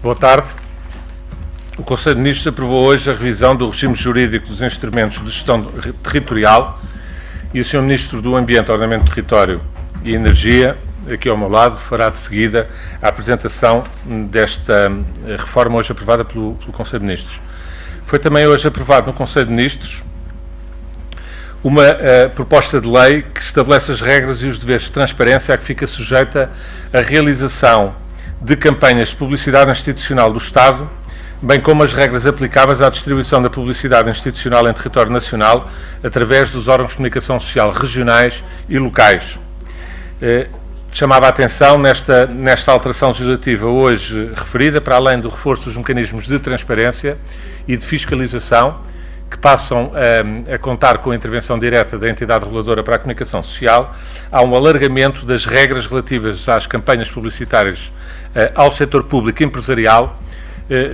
Boa tarde. O Conselho de Ministros aprovou hoje a revisão do regime jurídico dos instrumentos de gestão territorial e o Sr. Ministro do Ambiente, Ordenamento do Território e Energia, aqui ao meu lado, fará de seguida a apresentação desta reforma hoje aprovada pelo Conselho de Ministros. Foi também hoje aprovado no Conselho de Ministros uma proposta de lei que estabelece as regras e os deveres de transparência a que fica sujeita a realização de campanhas de publicidade institucional do Estado, bem como as regras aplicáveis à distribuição da publicidade institucional em território nacional através dos órgãos de comunicação social regionais e locais. Chamava a atenção nesta alteração legislativa hoje referida, para além do reforço dos mecanismos de transparência e de fiscalização, que passam a contar com a intervenção direta da entidade reguladora para a comunicação social, há um alargamento das regras relativas às campanhas publicitárias ao setor público empresarial,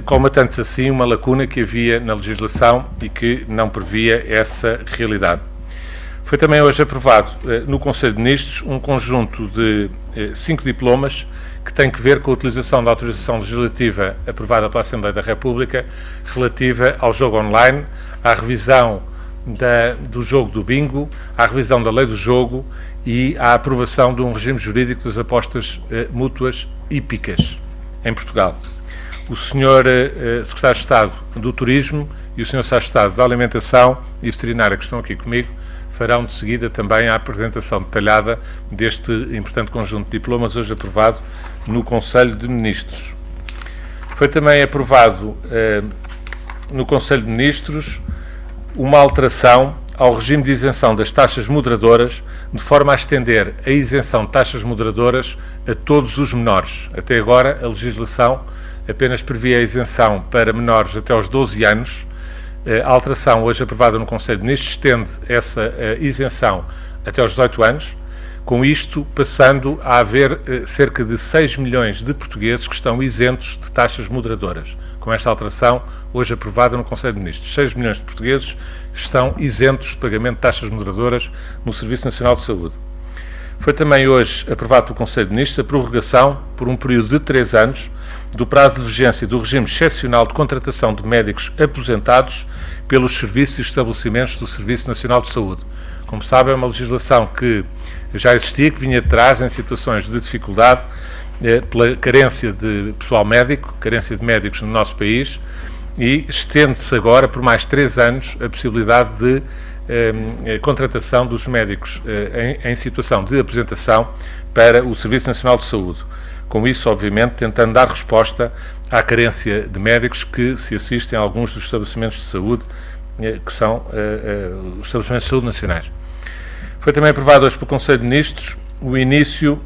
colmatando-se assim uma lacuna que havia na legislação e que não previa essa realidade. Foi também hoje aprovado no Conselho de Ministros um conjunto de 5 diplomas que tem que ver com a utilização da autorização legislativa aprovada pela Assembleia da República relativa ao jogo online, à revisão do jogo do bingo, à revisão da lei do jogo e à aprovação de um regime jurídico das apostas mútuas hípicas em Portugal. O Sr. Secretário de Estado do Turismo e o Sr. Secretário de Estado da Alimentação e Veterinária, que estão aqui comigo, farão de seguida também a apresentação detalhada deste importante conjunto de diplomas hoje aprovado no Conselho de Ministros. Foi também aprovado no Conselho de Ministros uma alteração ao regime de isenção das taxas moderadoras, de forma a estender a isenção de taxas moderadoras a todos os menores. Até agora, a legislação apenas previa a isenção para menores até aos 12 anos. A alteração hoje aprovada no Conselho de Ministros estende essa isenção até aos 18 anos, com isto passando a haver cerca de 6 milhões de portugueses que estão isentos de taxas moderadoras. Com esta alteração, hoje aprovada no Conselho de Ministros, 6 milhões de portugueses estão isentos de pagamento de taxas moderadoras no Serviço Nacional de Saúde. Foi também hoje aprovado pelo Conselho de Ministros a prorrogação, por um período de 3 anos, do prazo de vigência do regime excepcional de contratação de médicos aposentados pelos serviços e estabelecimentos do Serviço Nacional de Saúde. Como sabem, é uma legislação que já existia, que vinha de trás em situações de dificuldade, pela carência de pessoal médico, carência de médicos no nosso país, e estende-se agora por mais 3 anos a possibilidade de contratação dos médicos em situação de aposentação para o Serviço Nacional de Saúde. Com isso, obviamente, tentando dar resposta à carência de médicos que se assistem a alguns dos estabelecimentos de saúde, que são os estabelecimentos de saúde nacionais. Foi também aprovado hoje pelo Conselho de Ministros o início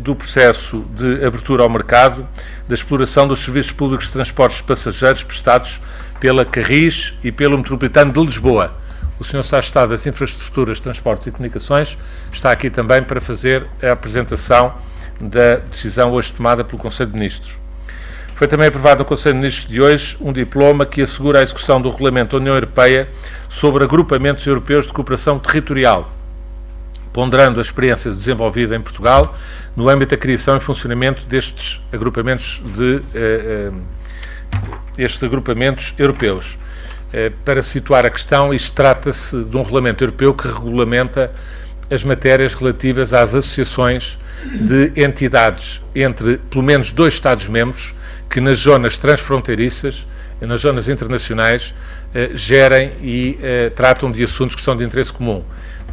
do processo de abertura ao mercado da exploração dos serviços públicos de transportes de passageiros prestados pela Carris e pelo Metropolitano de Lisboa. O Sr. Secretário de Estado das Infraestruturas, Transportes e Comunicações está aqui também para fazer a apresentação da decisão hoje tomada pelo Conselho de Ministros. Foi também aprovado no Conselho de Ministros de hoje um diploma que assegura a execução do Regulamento da União Europeia sobre agrupamentos europeus de cooperação territorial, ponderando a experiência desenvolvida em Portugal no âmbito da criação e funcionamento destes agrupamentos europeus. Para situar a questão, isto trata-se de um regulamento europeu que regulamenta as matérias relativas às associações de entidades entre pelo menos 2 Estados-membros que nas zonas transfronteiriças, nas zonas internacionais, gerem e tratam de assuntos que são de interesse comum.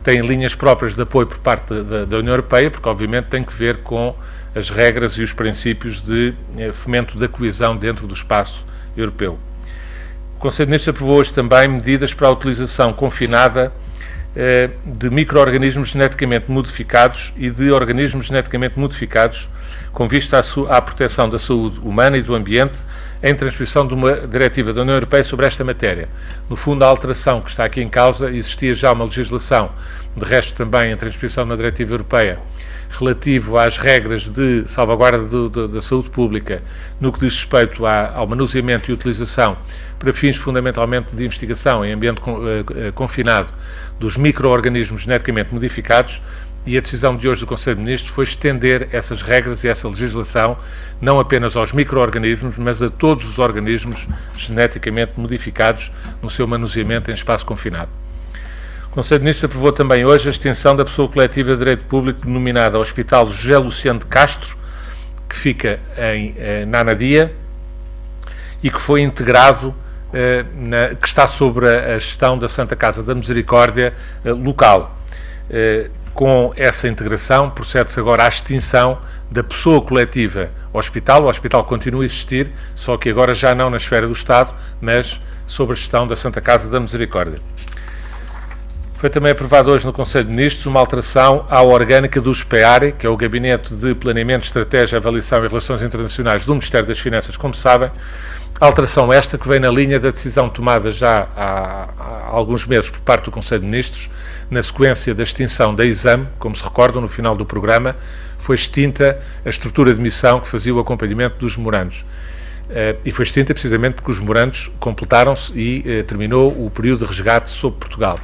Têm linhas próprias de apoio por parte da União Europeia, porque obviamente tem que ver com as regras e os princípios de fomento da coesão dentro do espaço europeu. O Conselho de Ministros aprovou hoje também medidas para a utilização confinada de micro-organismos geneticamente modificados e de organismos geneticamente modificados com vista à proteção da saúde humana e do ambiente, em transposição de uma diretiva da União Europeia sobre esta matéria. No fundo, a alteração que está aqui em causa, existia já uma legislação, de resto também em transposição da diretiva europeia, relativo às regras de salvaguarda da saúde pública, no que diz respeito ao manuseamento e utilização para fins fundamentalmente de investigação em ambiente confinado dos micro-organismos geneticamente modificados. e a decisão de hoje do Conselho de Ministros foi estender essas regras e essa legislação não apenas aos micro-organismos, mas a todos os organismos geneticamente modificados no seu manuseamento em espaço confinado. O Conselho de Ministros aprovou também hoje a extinção da pessoa coletiva de direito público denominada Hospital José Luciano de Castro, que fica na Anadia e que foi integrado, que está sobre a gestão da Santa Casa da Misericórdia local. Com essa integração, procede-se agora à extinção da pessoa coletiva hospital. O hospital continua a existir, só que agora já não na esfera do Estado, mas sob a gestão da Santa Casa da Misericórdia. Foi também aprovado hoje no Conselho de Ministros uma alteração à orgânica do SPEARI, que é o Gabinete de Planeamento, Estratégia, Avaliação e Relações Internacionais do Ministério das Finanças, como sabem. Alteração esta que vem na linha da decisão tomada já há alguns meses por parte do Conselho de Ministros, na sequência da extinção da exame, como se recordam, no final do programa, foi extinta a estrutura de missão que fazia o acompanhamento dos memorandos. E foi extinta precisamente porque os memorandos completaram-se e terminou o período de resgate sobre Portugal.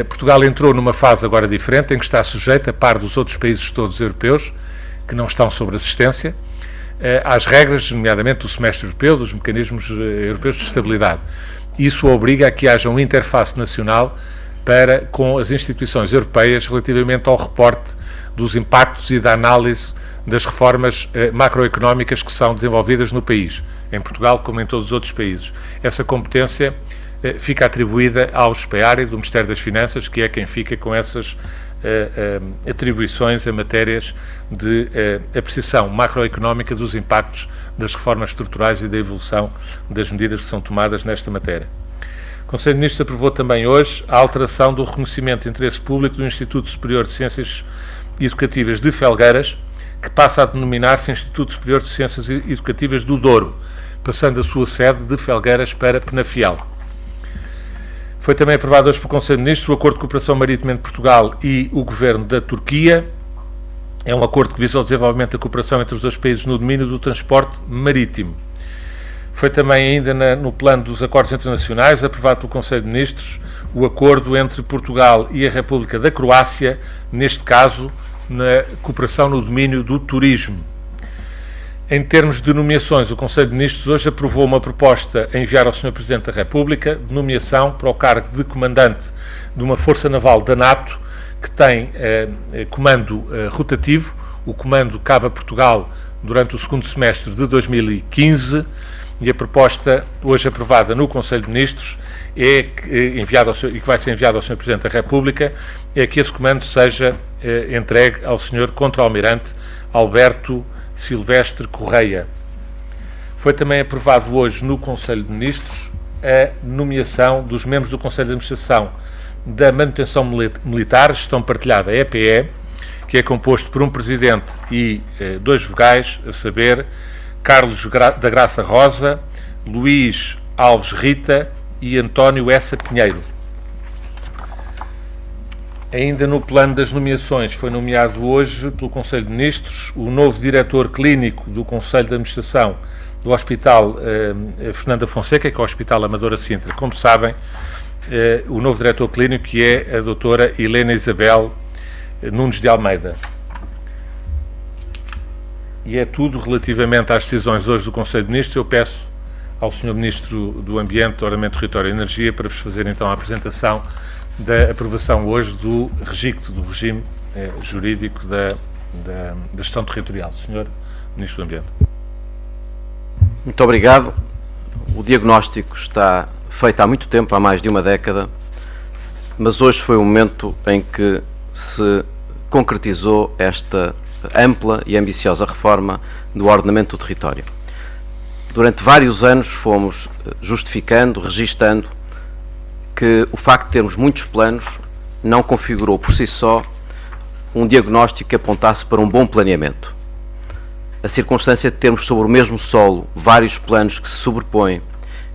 Portugal entrou numa fase agora diferente, em que está sujeito, a par dos outros países todos europeus, que não estão sob assistência, às regras, nomeadamente do semestre europeu, dos mecanismos europeus de estabilidade. Isso obriga a que haja uma interface nacional com as instituições europeias relativamente ao reporte dos impactos e da análise das reformas macroeconómicas que são desenvolvidas no país, em Portugal como em todos os outros países. Essa competência fica atribuída ao SPEARI do Ministério das Finanças, que é quem fica com essas atribuições em matérias de apreciação macroeconómica dos impactos das reformas estruturais e da evolução das medidas que são tomadas nesta matéria. O Conselho de Ministros aprovou também hoje a alteração do reconhecimento de interesse público do Instituto Superior de Ciências Educativas de Felgueiras, que passa a denominar-se Instituto Superior de Ciências Educativas do Douro, passando a sua sede de Felgueiras para Penafiel. Foi também aprovado hoje pelo Conselho de Ministros o Acordo de Cooperação Marítima entre Portugal e o Governo da Turquia. É um acordo que visa o desenvolvimento da cooperação entre os dois países no domínio do transporte marítimo. Foi também ainda no plano dos acordos internacionais aprovado pelo Conselho de Ministros o acordo entre Portugal e a República da Croácia, neste caso na cooperação no domínio do turismo. Em termos de nomeações, o Conselho de Ministros hoje aprovou uma proposta a enviar ao Sr. Presidente da República de nomeação para o cargo de comandante de uma força naval da NATO que tem comando rotativo. O comando cabe a Portugal durante o segundo semestre de 2015 e a proposta hoje aprovada no Conselho de Ministros e que vai ser enviada ao Sr. Presidente da República é que esse comando seja entregue ao Sr. Contra-Almirante Alberto Silvestre Correia. Foi também aprovado hoje no Conselho de Ministros a nomeação dos membros do Conselho de Administração da Manutenção Militar, Gestão Partilhada EPE, que é composto por um presidente e 2 vogais, a saber, Carlos da Graça Rosa, Luís Alves Rita e António Essa Pinheiro. Ainda no plano das nomeações, foi nomeado hoje pelo Conselho de Ministros o novo diretor clínico do Conselho de Administração do Hospital Fernanda Fonseca, que é o Hospital Amadora Sintra. Como sabem, o novo diretor clínico que é a doutora Helena Isabel Nunes de Almeida. E é tudo relativamente às decisões hoje do Conselho de Ministros. Eu peço ao Sr. Ministro do Ambiente, Ordenamento, Território e Energia para vos fazer então a apresentação da aprovação hoje do regime jurídico da gestão territorial. Sr. Ministro do Ambiente. Muito obrigado. O diagnóstico está feito há muito tempo, há mais de uma década, mas hoje foi o momento em que se concretizou esta ampla e ambiciosa reforma do ordenamento do território. Durante vários anos fomos justificando, registando que o facto de termos muitos planos não configurou por si só um diagnóstico que apontasse para um bom planeamento. A circunstância de termos sobre o mesmo solo vários planos que se sobrepõem,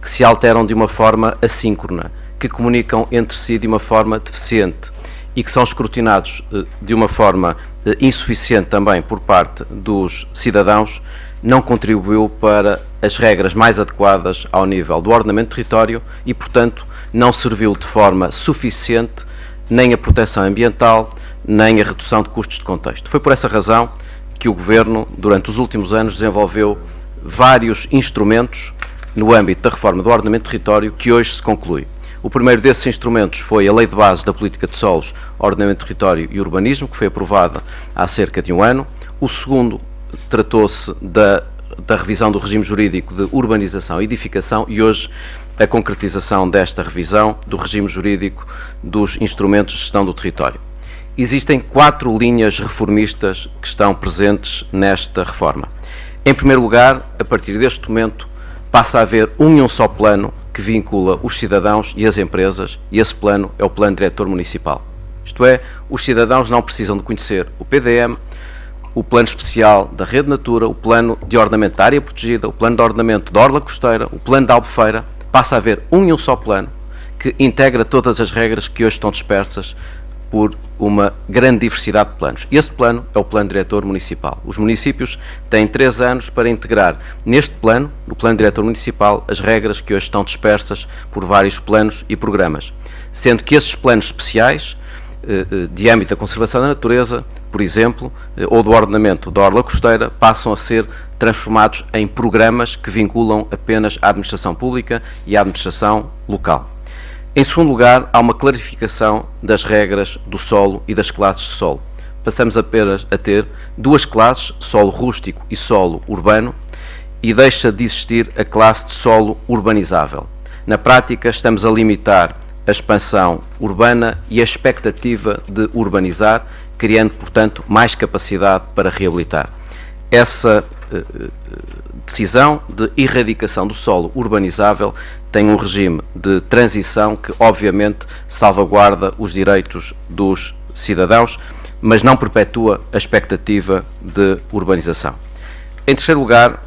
que se alteram de uma forma assíncrona, que comunicam entre si de uma forma deficiente e que são escrutinados de uma forma insuficiente também por parte dos cidadãos, não contribuiu para as regras mais adequadas ao nível do ordenamento do território e, portanto, não serviu de forma suficiente nem a proteção ambiental, nem a redução de custos de contexto. Foi por essa razão que o Governo, durante os últimos anos, desenvolveu vários instrumentos no âmbito da reforma do ordenamento do território que hoje se conclui. O primeiro desses instrumentos foi a Lei de Base da Política de Solos, Ordenamento do Território e Urbanismo, que foi aprovada há cerca de um ano. O segundo tratou-se da revisão do regime jurídico de urbanização e edificação e hoje a concretização desta revisão do regime jurídico dos instrumentos de gestão do território. Existem 4 linhas reformistas que estão presentes nesta reforma. Em primeiro lugar, a partir deste momento, passa a haver um e um só plano que vincula os cidadãos e as empresas, e esse plano é o Plano Diretor Municipal. Isto é, os cidadãos não precisam de conhecer o PDM, o Plano Especial da Rede Natura, o Plano de Ordenamento da Área Protegida, o Plano de Ordenamento da Orla Costeira, o Plano da Albufeira. Passa a haver um e um só plano que integra todas as regras que hoje estão dispersas por uma grande diversidade de planos. Esse plano é o Plano Diretor Municipal. Os municípios têm 3 anos para integrar neste plano, no Plano Diretor Municipal, as regras que hoje estão dispersas por vários planos e programas. Sendo que esses planos especiais, de âmbito da conservação da natureza, por exemplo, ou do ordenamento da Orla Costeira, passam a ser transformados em programas que vinculam apenas a administração pública e a administração local. Em segundo lugar, há uma clarificação das regras do solo e das classes de solo. Passamos apenas a ter 2 classes, solo rústico e solo urbano, e deixa de existir a classe de solo urbanizável. Na prática, estamos a limitar a expansão urbana e a expectativa de urbanizar, criando, portanto, mais capacidade para reabilitar. Essa decisão de erradicação do solo urbanizável tem um regime de transição que, obviamente, salvaguarda os direitos dos cidadãos, mas não perpetua a expectativa de urbanização. Em terceiro lugar,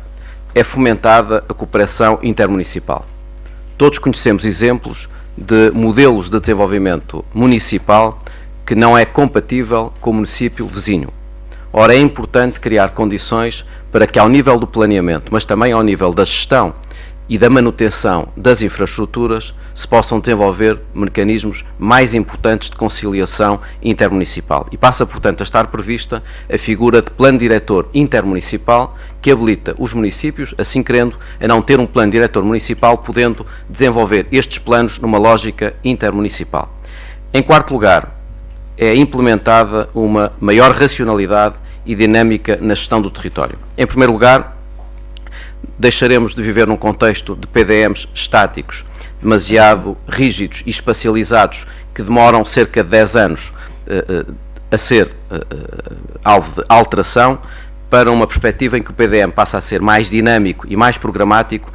é fomentada a cooperação intermunicipal. Todos conhecemos exemplos de modelos de desenvolvimento municipal que não é compatível com o município vizinho. Ora, é importante criar condições para que, ao nível do planeamento, mas também ao nível da gestão e da manutenção das infraestruturas, se possam desenvolver mecanismos mais importantes de conciliação intermunicipal. E passa, portanto, a estar prevista a figura de plano diretor intermunicipal que habilita os municípios, assim querendo, a não ter um plano diretor municipal, podendo desenvolver estes planos numa lógica intermunicipal. Em quarto lugar, é implementada uma maior racionalidade e dinâmica na gestão do território. Em primeiro lugar, deixaremos de viver num contexto de PDMs estáticos, demasiado rígidos e espacializados, que demoram cerca de 10 anos a ser alvo de alteração, para uma perspectiva em que o PDM passa a ser mais dinâmico e mais programático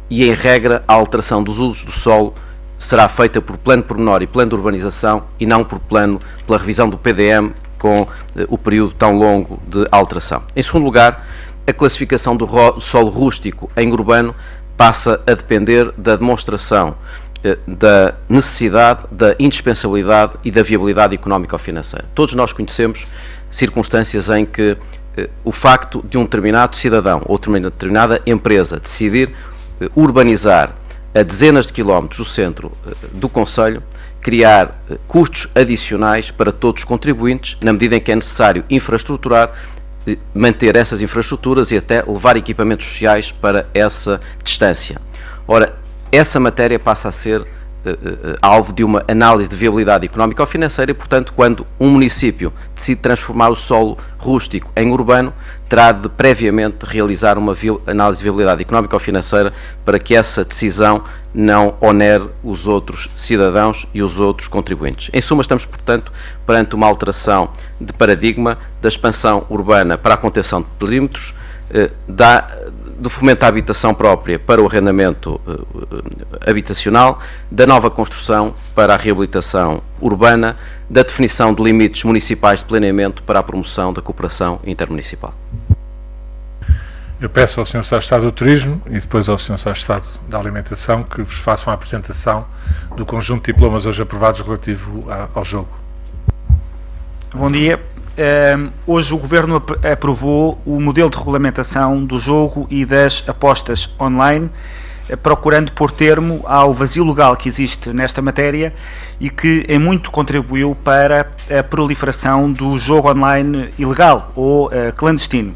e, em regra, a alteração dos usos do solo será feita por plano pormenor e plano de urbanização e não pela revisão do PDM com o período tão longo de alteração. Em segundo lugar, a classificação do solo rústico em urbano passa a depender da demonstração da necessidade, da indispensabilidade e da viabilidade económico-financeira. Todos nós conhecemos circunstâncias em que o facto de um determinado cidadão ou de uma determinada empresa decidir urbanizar a dezenas de quilómetros do centro do concelho, criar custos adicionais para todos os contribuintes, na medida em que é necessário infraestruturar, manter essas infraestruturas e até levar equipamentos sociais para essa distância. Ora, essa matéria passa a ser alvo de uma análise de viabilidade económico-financeira e, portanto, quando um município decide transformar o solo rústico em urbano, terá de previamente realizar uma análise de viabilidade económico-financeira para que essa decisão não onere os outros cidadãos e os outros contribuintes. Em suma, estamos, portanto, perante uma alteração de paradigma da expansão urbana para a contenção de perímetros, do fomento à habitação própria para o arrendamento habitacional, da nova construção para a reabilitação urbana, da definição de limites municipais de planeamento para a promoção da cooperação intermunicipal. Eu peço ao Sr. Secretário de Estado do Turismo e depois ao Sr. Secretário de Estado da Alimentação que vos façam a apresentação do conjunto de diplomas hoje aprovados relativo ao jogo. Bom dia. Hoje o Governo aprovou o modelo de regulamentação do jogo e das apostas online procurando pôr termo ao vazio legal que existe nesta matéria e que em muito contribuiu para a proliferação do jogo online ilegal ou clandestino.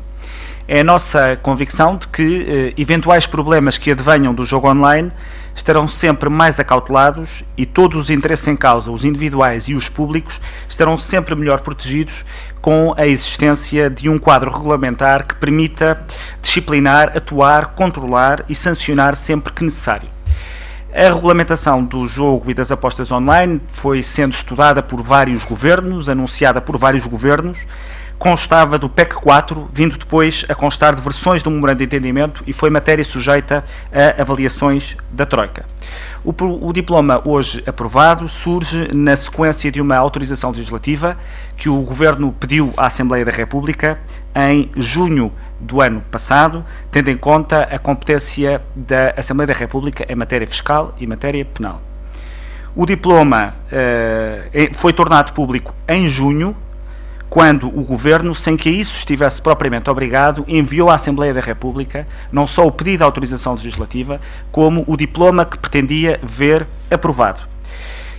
É a nossa convicção de que eventuais problemas que advenham do jogo online estarão sempre mais acautelados e todos os interesses em causa, os individuais e os públicos, estarão sempre melhor protegidos com a existência de um quadro regulamentar que permita disciplinar, atuar, controlar e sancionar sempre que necessário. A regulamentação do jogo e das apostas online foi sendo estudada por vários governos, anunciada por vários governos, constava do PEC 4, vindo depois a constar de versões do memorando de entendimento e foi matéria sujeita a avaliações da Troika. O diploma hoje aprovado surge na sequência de uma autorização legislativa que o Governo pediu à Assembleia da República em junho do ano passado, tendo em conta a competência da Assembleia da República em matéria fiscal e matéria penal. O diploma foi tornado público em junho, quando o Governo, sem que isso estivesse propriamente obrigado, enviou à Assembleia da República não só o pedido de autorização legislativa, como o diploma que pretendia ver aprovado.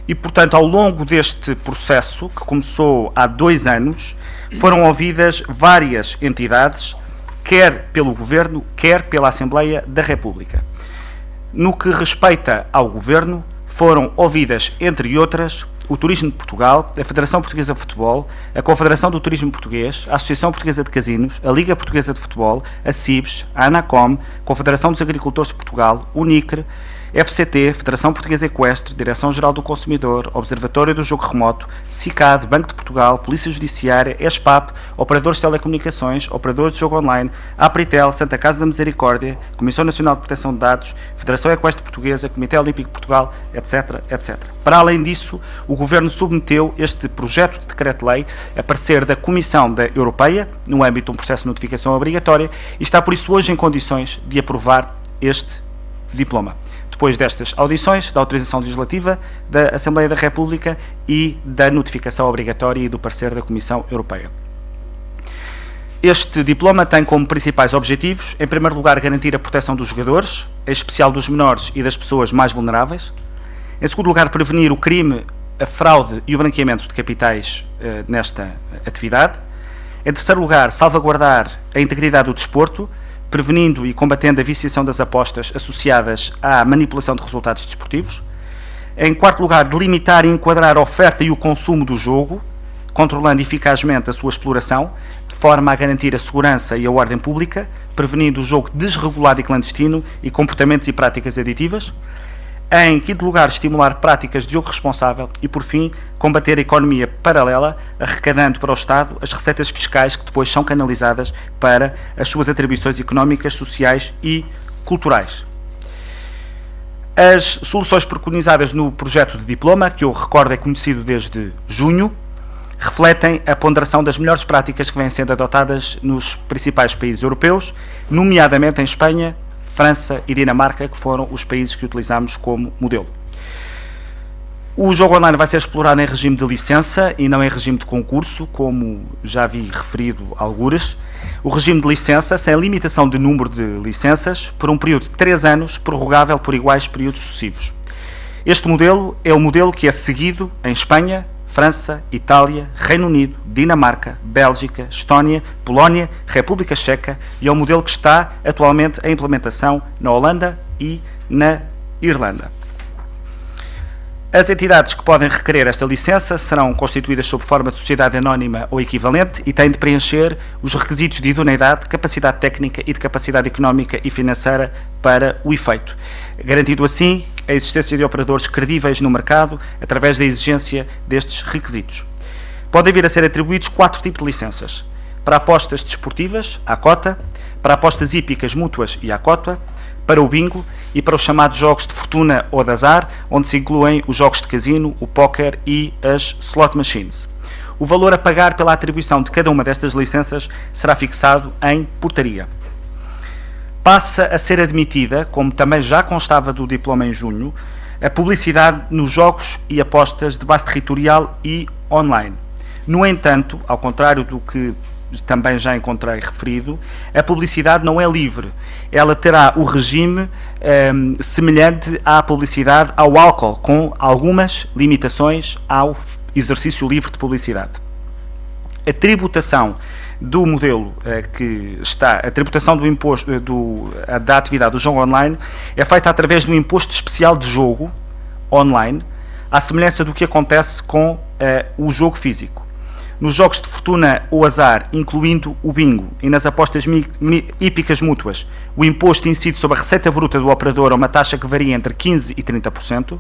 E, portanto, ao longo deste processo, que começou há 2 anos, foram ouvidas várias entidades, quer pelo Governo, quer pela Assembleia da República. No que respeita ao Governo, foram ouvidas, entre outras, o Turismo de Portugal, a Federação Portuguesa de Futebol, a Confederação do Turismo Português, a Associação Portuguesa de Casinos, a Liga Portuguesa de Futebol, a CIBS, a ANACOM, Confederação dos Agricultores de Portugal, o NICRE, FCT, Federação Portuguesa Equestre, Direção-Geral do Consumidor, Observatório do Jogo Remoto, CICAD, Banco de Portugal, Polícia Judiciária, ESPAP, Operadores de Telecomunicações, Operadores de Jogo Online, Apritel, Santa Casa da Misericórdia, Comissão Nacional de Proteção de Dados, Federação Equestre Portuguesa, Comitê Olímpico de Portugal, etc., etc. Para além disso, o Governo submeteu este projeto de decreto-lei a parecer da Comissão Europeia, no âmbito de um processo de notificação obrigatória, e está por isso hoje em condições de aprovar este diploma. Depois destas audições, da autorização legislativa da Assembleia da República e da notificação obrigatória e do parecer da Comissão Europeia. Este diploma tem como principais objetivos, em primeiro lugar, garantir a proteção dos jogadores, em especial dos menores e das pessoas mais vulneráveis. Em segundo lugar, prevenir o crime, a fraude e o branqueamento de capitais nesta atividade. Em terceiro lugar, salvaguardar a integridade do desporto, prevenindo e combatendo a viciação das apostas associadas à manipulação de resultados desportivos. Em quarto lugar, delimitar e enquadrar a oferta e o consumo do jogo, controlando eficazmente a sua exploração, de forma a garantir a segurança e a ordem pública, prevenindo o jogo desregulado e clandestino e comportamentos e práticas aditivas. Em quinto lugar, estimular práticas de jogo responsável e, por fim, combater a economia paralela, arrecadando para o Estado as receitas fiscais que depois são canalizadas para as suas atribuições económicas, sociais e culturais. As soluções preconizadas no projeto de diploma, que eu recordo é conhecido desde junho, refletem a ponderação das melhores práticas que vêm sendo adotadas nos principais países europeus, nomeadamente em Espanha, França e Dinamarca, que foram os países que utilizamos como modelo. O jogo online vai ser explorado em regime de licença e não em regime de concurso, como já vi referido algures. O regime de licença, sem limitação de número de licenças, por um período de 3 anos, prorrogável por iguais períodos sucessivos. Este modelo é o modelo que é seguido em Espanha, França, Itália, Reino Unido, Dinamarca, Bélgica, Estónia, Polónia, República Checa e é o modelo que está atualmente em implementação na Holanda e na Irlanda. As entidades que podem requerer esta licença serão constituídas sob forma de sociedade anónima ou equivalente e têm de preencher os requisitos de idoneidade, capacidade técnica e de capacidade económica e financeira para o efeito, garantindo assim a existência de operadores credíveis no mercado através da exigência destes requisitos. Podem vir a ser atribuídos 4 tipos de licenças: para apostas desportivas, à cota, para apostas hípicas mútuas e à cota, para o bingo e para os chamados jogos de fortuna ou de azar, onde se incluem os jogos de casino, o póquer e as slot machines. O valor a pagar pela atribuição de cada uma destas licenças será fixado em portaria. Passa a ser admitida, como também já constava do diploma em junho, a publicidade nos jogos e apostas de base territorial e online. No entanto, ao contrário do que também já encontrei referido, a publicidade não é livre. Ela terá o regime semelhante à publicidade ao álcool, com algumas limitações ao exercício livre de publicidade. A tributação do modelo a tributação do imposto da atividade do jogo online é feita através do imposto especial de jogo online, à semelhança do que acontece com o jogo físico. Nos jogos de fortuna ou azar, incluindo o bingo, e nas apostas hípicas mútuas, o imposto incide sobre a receita bruta do operador a uma taxa que varia entre 15% e 30%.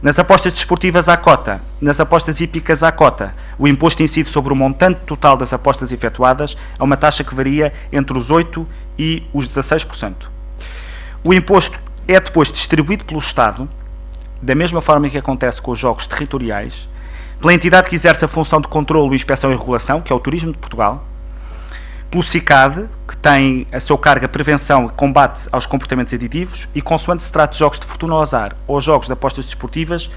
Nas apostas desportivas à cota, nas apostas hípicas à cota, o imposto incide sobre o montante total das apostas efetuadas a uma taxa que varia entre os 8% e os 16%. O imposto é depois distribuído pelo Estado, da mesma forma que acontece com os jogos territoriais, pela entidade que exerce a função de controlo, inspeção e regulação, que é o Turismo de Portugal, pelo CICAD, que tem a seu cargo a prevenção e combate aos comportamentos aditivos, e consoante se trata de jogos de fortuna ou azar ou jogos de apostas desportivas,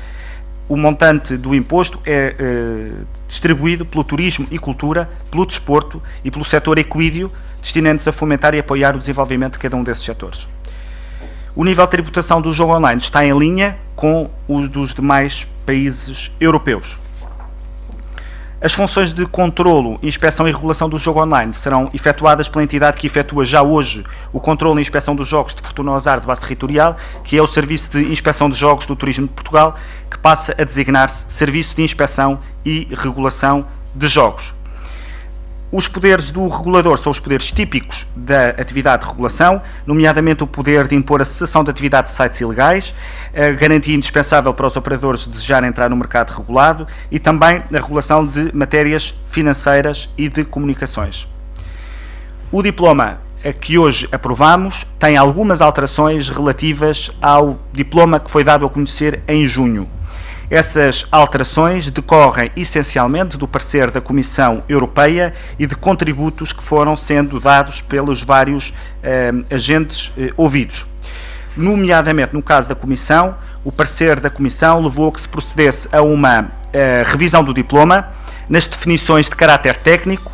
o montante do imposto é distribuído pelo Turismo e Cultura, pelo Desporto e pelo setor equídeo, destinando-se a fomentar e apoiar o desenvolvimento de cada um desses setores. O nível de tributação do jogo online está em linha com os dos demais países europeus. As funções de controlo, inspeção e regulação do jogo online serão efetuadas pela entidade que efetua já hoje o controlo e inspeção dos jogos de fortuna ou azar de base territorial, que é o Serviço de Inspeção de Jogos do Turismo de Portugal, que passa a designar-se Serviço de Inspeção e Regulação de Jogos. Os poderes do regulador são os poderes típicos da atividade de regulação, nomeadamente o poder de impor a cessação de atividade de sites ilegais, a garantia indispensável para os operadores desejarem entrar no mercado regulado e também a regulação de matérias financeiras e de comunicações. O diploma que hoje aprovamos tem algumas alterações relativas ao diploma que foi dado a conhecer em junho. Essas alterações decorrem essencialmente do parecer da Comissão Europeia e de contributos que foram sendo dados pelos vários agentes ouvidos. Nomeadamente, no caso da Comissão, o parecer da Comissão levou a que se procedesse a uma revisão do diploma, nas definições de caráter técnico,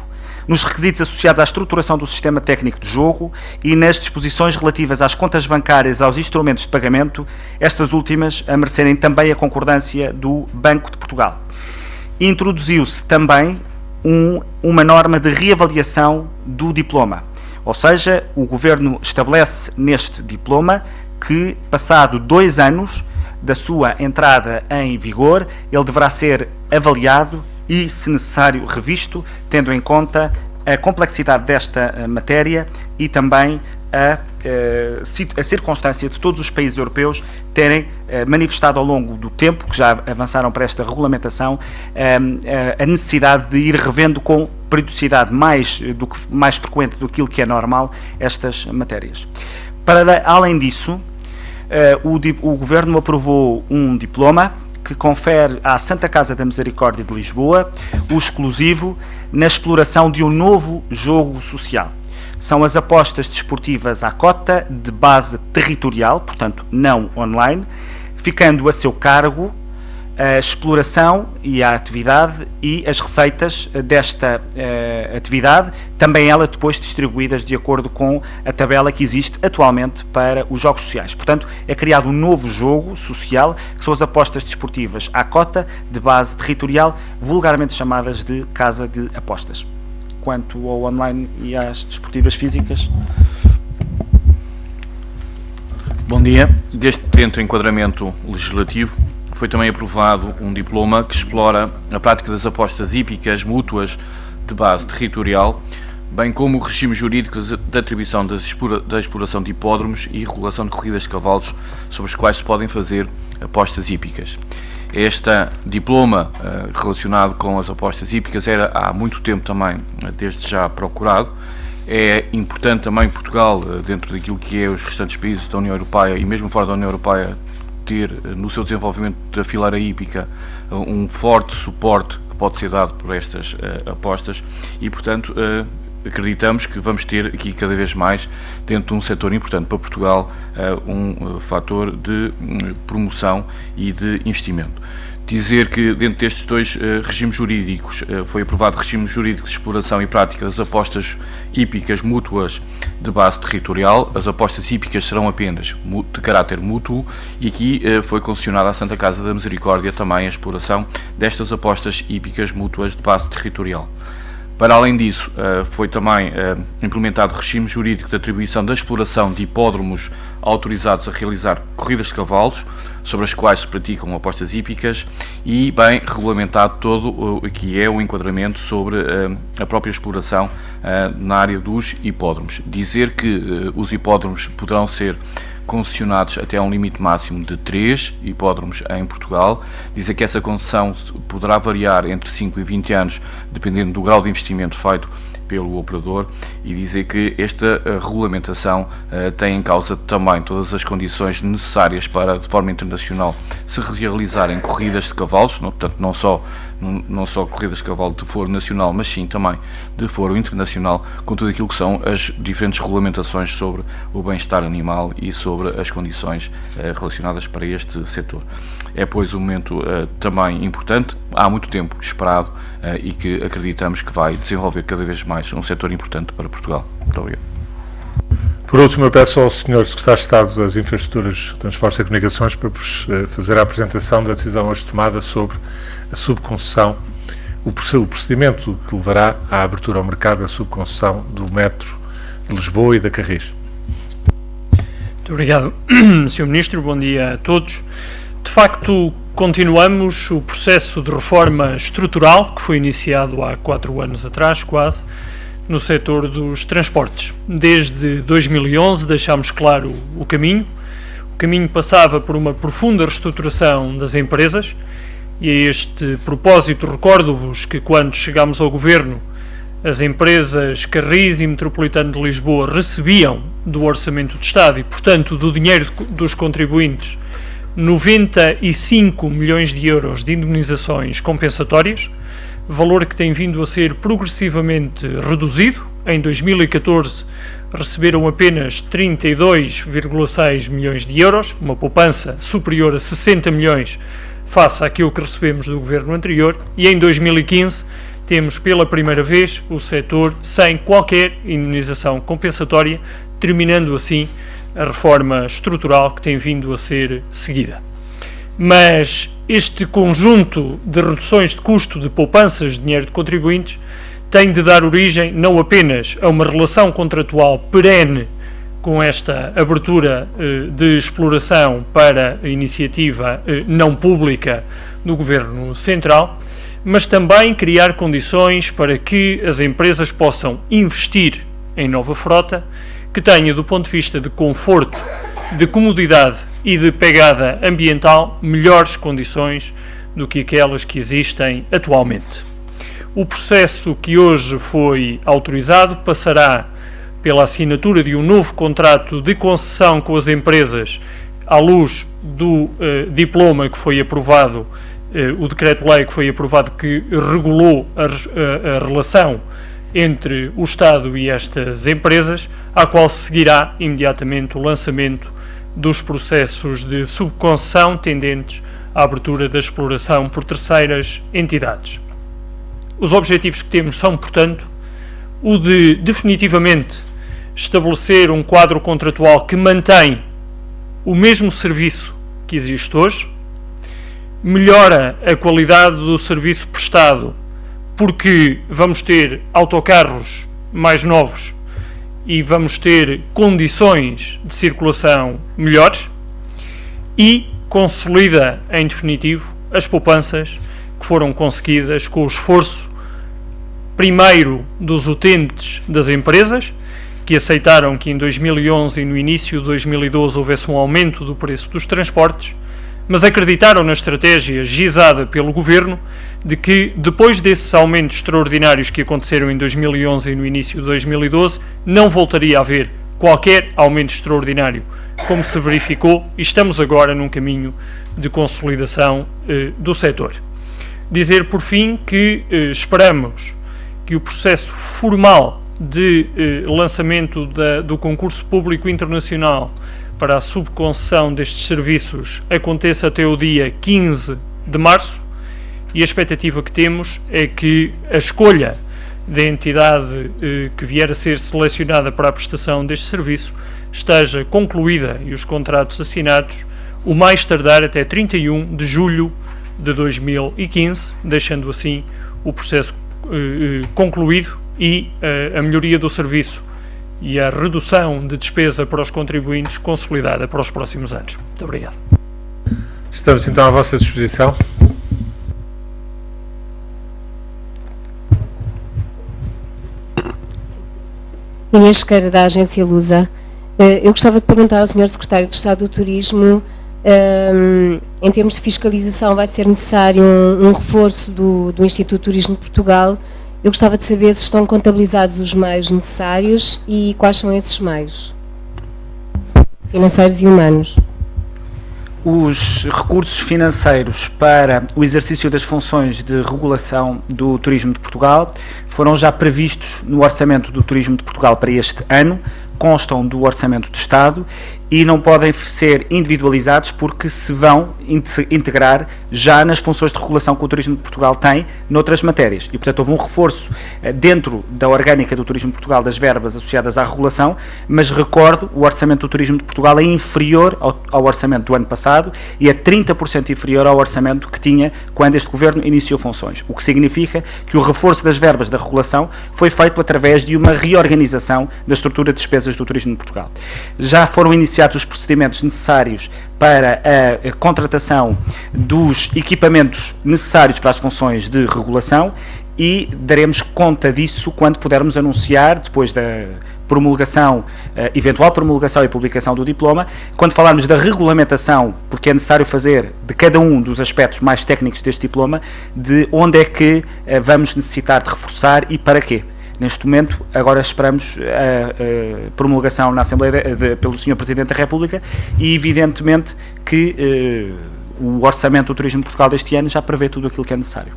nos requisitos associados à estruturação do sistema técnico de jogo e nas disposições relativas às contas bancárias e aos instrumentos de pagamento, estas últimas a merecerem também a concordância do Banco de Portugal. Introduziu-se também uma norma de reavaliação do diploma, ou seja, o Governo estabelece neste diploma que, passado 2 anos da sua entrada em vigor, ele deverá ser avaliado e, se necessário, revisto, tendo em conta a complexidade desta matéria e também a circunstância de todos os países europeus terem manifestado ao longo do tempo, que já avançaram para esta regulamentação, a necessidade de ir revendo com periodicidade mais frequente do que é normal estas matérias. Além disso, o Governo aprovou um diploma que confere à Santa Casa da Misericórdia de Lisboa o exclusivo na exploração de um novo jogo social. São as apostas desportivas à cota de base territorial, portanto não online, ficando a seu cargo a exploração e a atividade e as receitas desta atividade, também ela depois distribuídas de acordo com a tabela que existe atualmente para os jogos sociais. Portanto, é criado um novo jogo social, que são as apostas desportivas à cota de base territorial, vulgarmente chamadas de casa de apostas. Quanto ao online e às desportivas físicas... Bom dia. Dentro do enquadramento legislativo, foi também aprovado um diploma que explora a prática das apostas hípicas mútuas de base territorial, bem como o regime jurídico da atribuição da exploração de hipódromos e regulação de corridas de cavalos sobre os quais se podem fazer apostas hípicas. Este diploma relacionado com as apostas hípicas era há muito tempo também, desde já, procurado. É importante também Portugal, dentro daquilo que é os restantes países da União Europeia e mesmo fora da União Europeia, ter no seu desenvolvimento da fileira hípica um forte suporte que pode ser dado por estas apostas e, portanto, acreditamos que vamos ter aqui cada vez mais, dentro de um setor importante para Portugal, um fator de promoção e de investimento. Dizer que dentro destes dois regimes jurídicos foi aprovado o regime jurídico de exploração e prática das apostas hípicas mútuas de base territorial. As apostas hípicas serão apenas de caráter mútuo e aqui foi concessionada à Santa Casa da Misericórdia também a exploração destas apostas hípicas mútuas de base territorial. Para além disso, foi também implementado o regime jurídico de atribuição da exploração de hipódromos autorizados a realizar corridas de cavalos, sobre as quais se praticam apostas hípicas, e bem regulamentado todo o que é o enquadramento sobre a própria exploração na área dos hipódromos. Dizer que os hipódromos poderão ser concessionados até a um limite máximo de 3 hipódromos em Portugal. Dizer que essa concessão poderá variar entre 5 e 20 anos, dependendo do grau de investimento feito pelo operador, e dizer que esta regulamentação tem em causa também todas as condições necessárias para, de forma internacional, se realizarem corridas de cavalos, portanto não só corridas de cavalo de foro nacional, mas sim também de foro internacional, com tudo aquilo que são as diferentes regulamentações sobre o bem-estar animal e sobre as condições relacionadas para este setor. É, pois, um momento também importante, há muito tempo esperado, e que acreditamos que vai desenvolver cada vez mais um setor importante para Portugal. Muito obrigado. Por último, eu peço ao Sr. Secretário de Estado das Infraestruturas, Transportes e Comunicações para vos fazer a apresentação da decisão hoje tomada sobre a subconcessão, o procedimento que levará à abertura ao mercado da subconcessão do metro de Lisboa e da Carris. Muito obrigado, Sr. Ministro. Bom dia a todos. De facto, continuamos o processo de reforma estrutural que foi iniciado há 4 anos atrás, quase, no setor dos transportes. Desde 2011 deixámos claro o caminho. O caminho passava por uma profunda reestruturação das empresas e a este propósito recordo-vos que quando chegámos ao Governo as empresas Carris e Metropolitano de Lisboa recebiam do Orçamento de Estado e, portanto, do dinheiro dos contribuintes 95 milhões de euros de indemnizações compensatórias, valor que tem vindo a ser progressivamente reduzido. Em 2014 receberam apenas 32,6 milhões de euros, uma poupança superior a 60 milhões face àquilo que recebemos do governo anterior, e em 2015 temos pela primeira vez o setor sem qualquer indemnização compensatória, terminando assim a reforma estrutural que tem vindo a ser seguida. Mas este conjunto de reduções de custo, de poupanças de dinheiro de contribuintes, tem de dar origem não apenas a uma relação contratual perene com esta abertura de exploração para a iniciativa não pública do Governo Central, mas também criar condições para que as empresas possam investir em nova frota, que tenha, do ponto de vista de conforto, de comodidade e de pegada ambiental, melhores condições do que aquelas que existem atualmente. O processo que hoje foi autorizado passará pela assinatura de um novo contrato de concessão com as empresas à luz do diploma que foi aprovado, o decreto-lei que foi aprovado, que regulou a relação entre o Estado e estas empresas, à qual seguirá imediatamente o lançamento dos processos de subconcessão tendentes à abertura da exploração por terceiras entidades. Os objetivos que temos são, portanto, o de definitivamente estabelecer um quadro contratual que mantém o mesmo serviço que existe hoje, melhora a qualidade do serviço prestado, porque vamos ter autocarros mais novos e vamos ter condições de circulação melhores, e consolida, em definitivo, as poupanças que foram conseguidas com o esforço, primeiro, dos utentes das empresas, que aceitaram que em 2011 e no início de 2012 houvesse um aumento do preço dos transportes, mas acreditaram na estratégia gizada pelo Governo de que, depois desses aumentos extraordinários que aconteceram em 2011 e no início de 2012, não voltaria a haver qualquer aumento extraordinário, como se verificou, e estamos agora num caminho de consolidação do setor. Dizer, por fim, que esperamos que o processo formal de lançamento do concurso público internacional para a subconcessão destes serviços aconteça até o dia 15 de março, e a expectativa que temos é que a escolha da entidade que vier a ser selecionada para a prestação deste serviço esteja concluída e os contratos assinados o mais tardar até 31 de julho de 2015, deixando assim o processo concluído e a melhoria do serviço e a redução de despesa para os contribuintes consolidada para os próximos anos. Muito obrigado. Estamos então à vossa disposição. Inês Sequeira, da Agência Lusa. Eu gostava de perguntar ao Sr. Secretário de Estado do Turismo, em termos de fiscalização, vai ser necessário um reforço do Instituto de Turismo de Portugal. Eu gostava de saber se estão contabilizados os meios necessários e quais são esses meios financeiros e humanos. Os recursos financeiros para o exercício das funções de regulação do Turismo de Portugal foram já previstos no Orçamento do Turismo de Portugal para este ano, constam do Orçamento do Estado e não podem ser individualizados porque se vão integrar já nas funções de regulação que o Turismo de Portugal tem noutras matérias. E, portanto, houve um reforço dentro da orgânica do Turismo de Portugal das verbas associadas à regulação, mas recordo, o Orçamento do Turismo de Portugal é inferior ao orçamento do ano passado e é 30% inferior ao orçamento que tinha quando este Governo iniciou funções, o que significa que o reforço das verbas da regulação foi feito através de uma reorganização da estrutura de despesas do Turismo de Portugal. Já foram iniciados os procedimentos necessários para a contratação dos equipamentos necessários para as funções de regulação e daremos conta disso quando pudermos anunciar, depois da promulgação, eventual promulgação e publicação do diploma, quando falarmos da regulamentação, porque é necessário fazer de cada um dos aspectos mais técnicos deste diploma, de onde é que vamos necessitar de reforçar e para quê. Neste momento, agora esperamos a promulgação na Assembleia pelo Sr. Presidente da República e, evidentemente, que o Orçamento do Turismo de Portugal deste ano já prevê tudo aquilo que é necessário.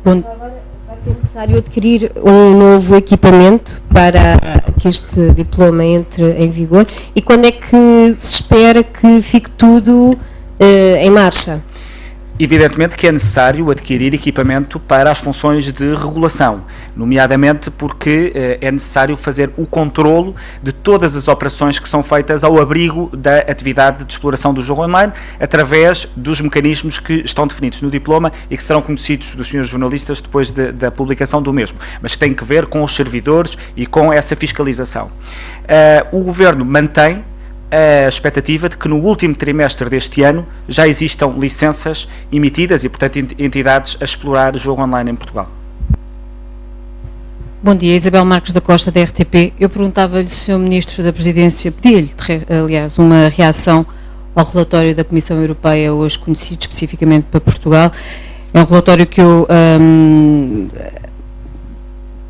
Bom, vai ser necessário adquirir um novo equipamento para que este diploma entre em vigor e quando é que se espera que fique tudo em marcha? Evidentemente que é necessário adquirir equipamento para as funções de regulação, nomeadamente porque é necessário fazer o controlo de todas as operações que são feitas ao abrigo da atividade de exploração do jogo online, através dos mecanismos que estão definidos no diploma e que serão conhecidos dos senhores jornalistas depois da publicação do mesmo, mas que tem que ver com os servidores e com essa fiscalização. O Governo mantém a expectativa de que no último trimestre deste ano já existam licenças emitidas e, portanto, entidades a explorar o jogo online em Portugal. Bom dia, Isabel Marques da Costa, da RTP. Eu perguntava-lhe se o Sr. Ministro da Presidência pedia-lhe, aliás, uma reação ao relatório da Comissão Europeia, hoje conhecido especificamente para Portugal. É um relatório que eu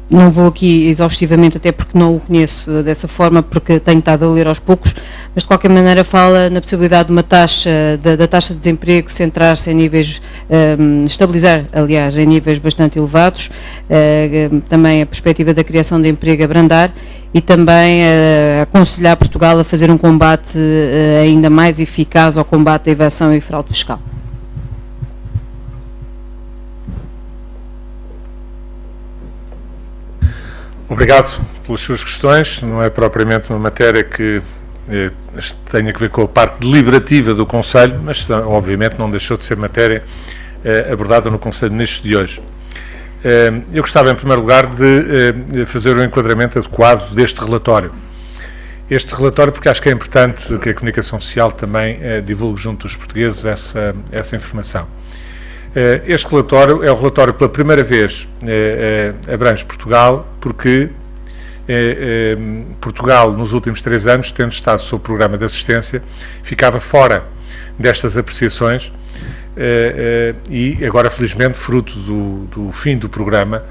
não vou aqui exaustivamente, até porque não o conheço dessa forma, porque tenho estado a ler aos poucos, mas de qualquer maneira fala na possibilidade de uma taxa, da taxa de desemprego centrar-se em níveis, estabilizar, aliás, em níveis bastante elevados, também a perspectiva da criação de emprego abrandar e também aconselhar Portugal a fazer um combate ainda mais eficaz ao combate à evasão e fraude fiscal. Obrigado pelas suas questões. Não é propriamente uma matéria que tenha que ver com a parte deliberativa do Conselho, mas obviamente não deixou de ser matéria abordada no Conselho de Ministros de hoje. Eu gostava, em primeiro lugar, de fazer um enquadramento adequado deste relatório. Este relatório, porque acho que é importante que a comunicação social também divulgue junto dos portugueses essa informação. Este relatório é o relatório que pela primeira vez abrange Portugal, porque Portugal, nos últimos 3 anos, tendo estado sob o programa de assistência, ficava fora destas apreciações e agora, felizmente, fruto do fim do programa,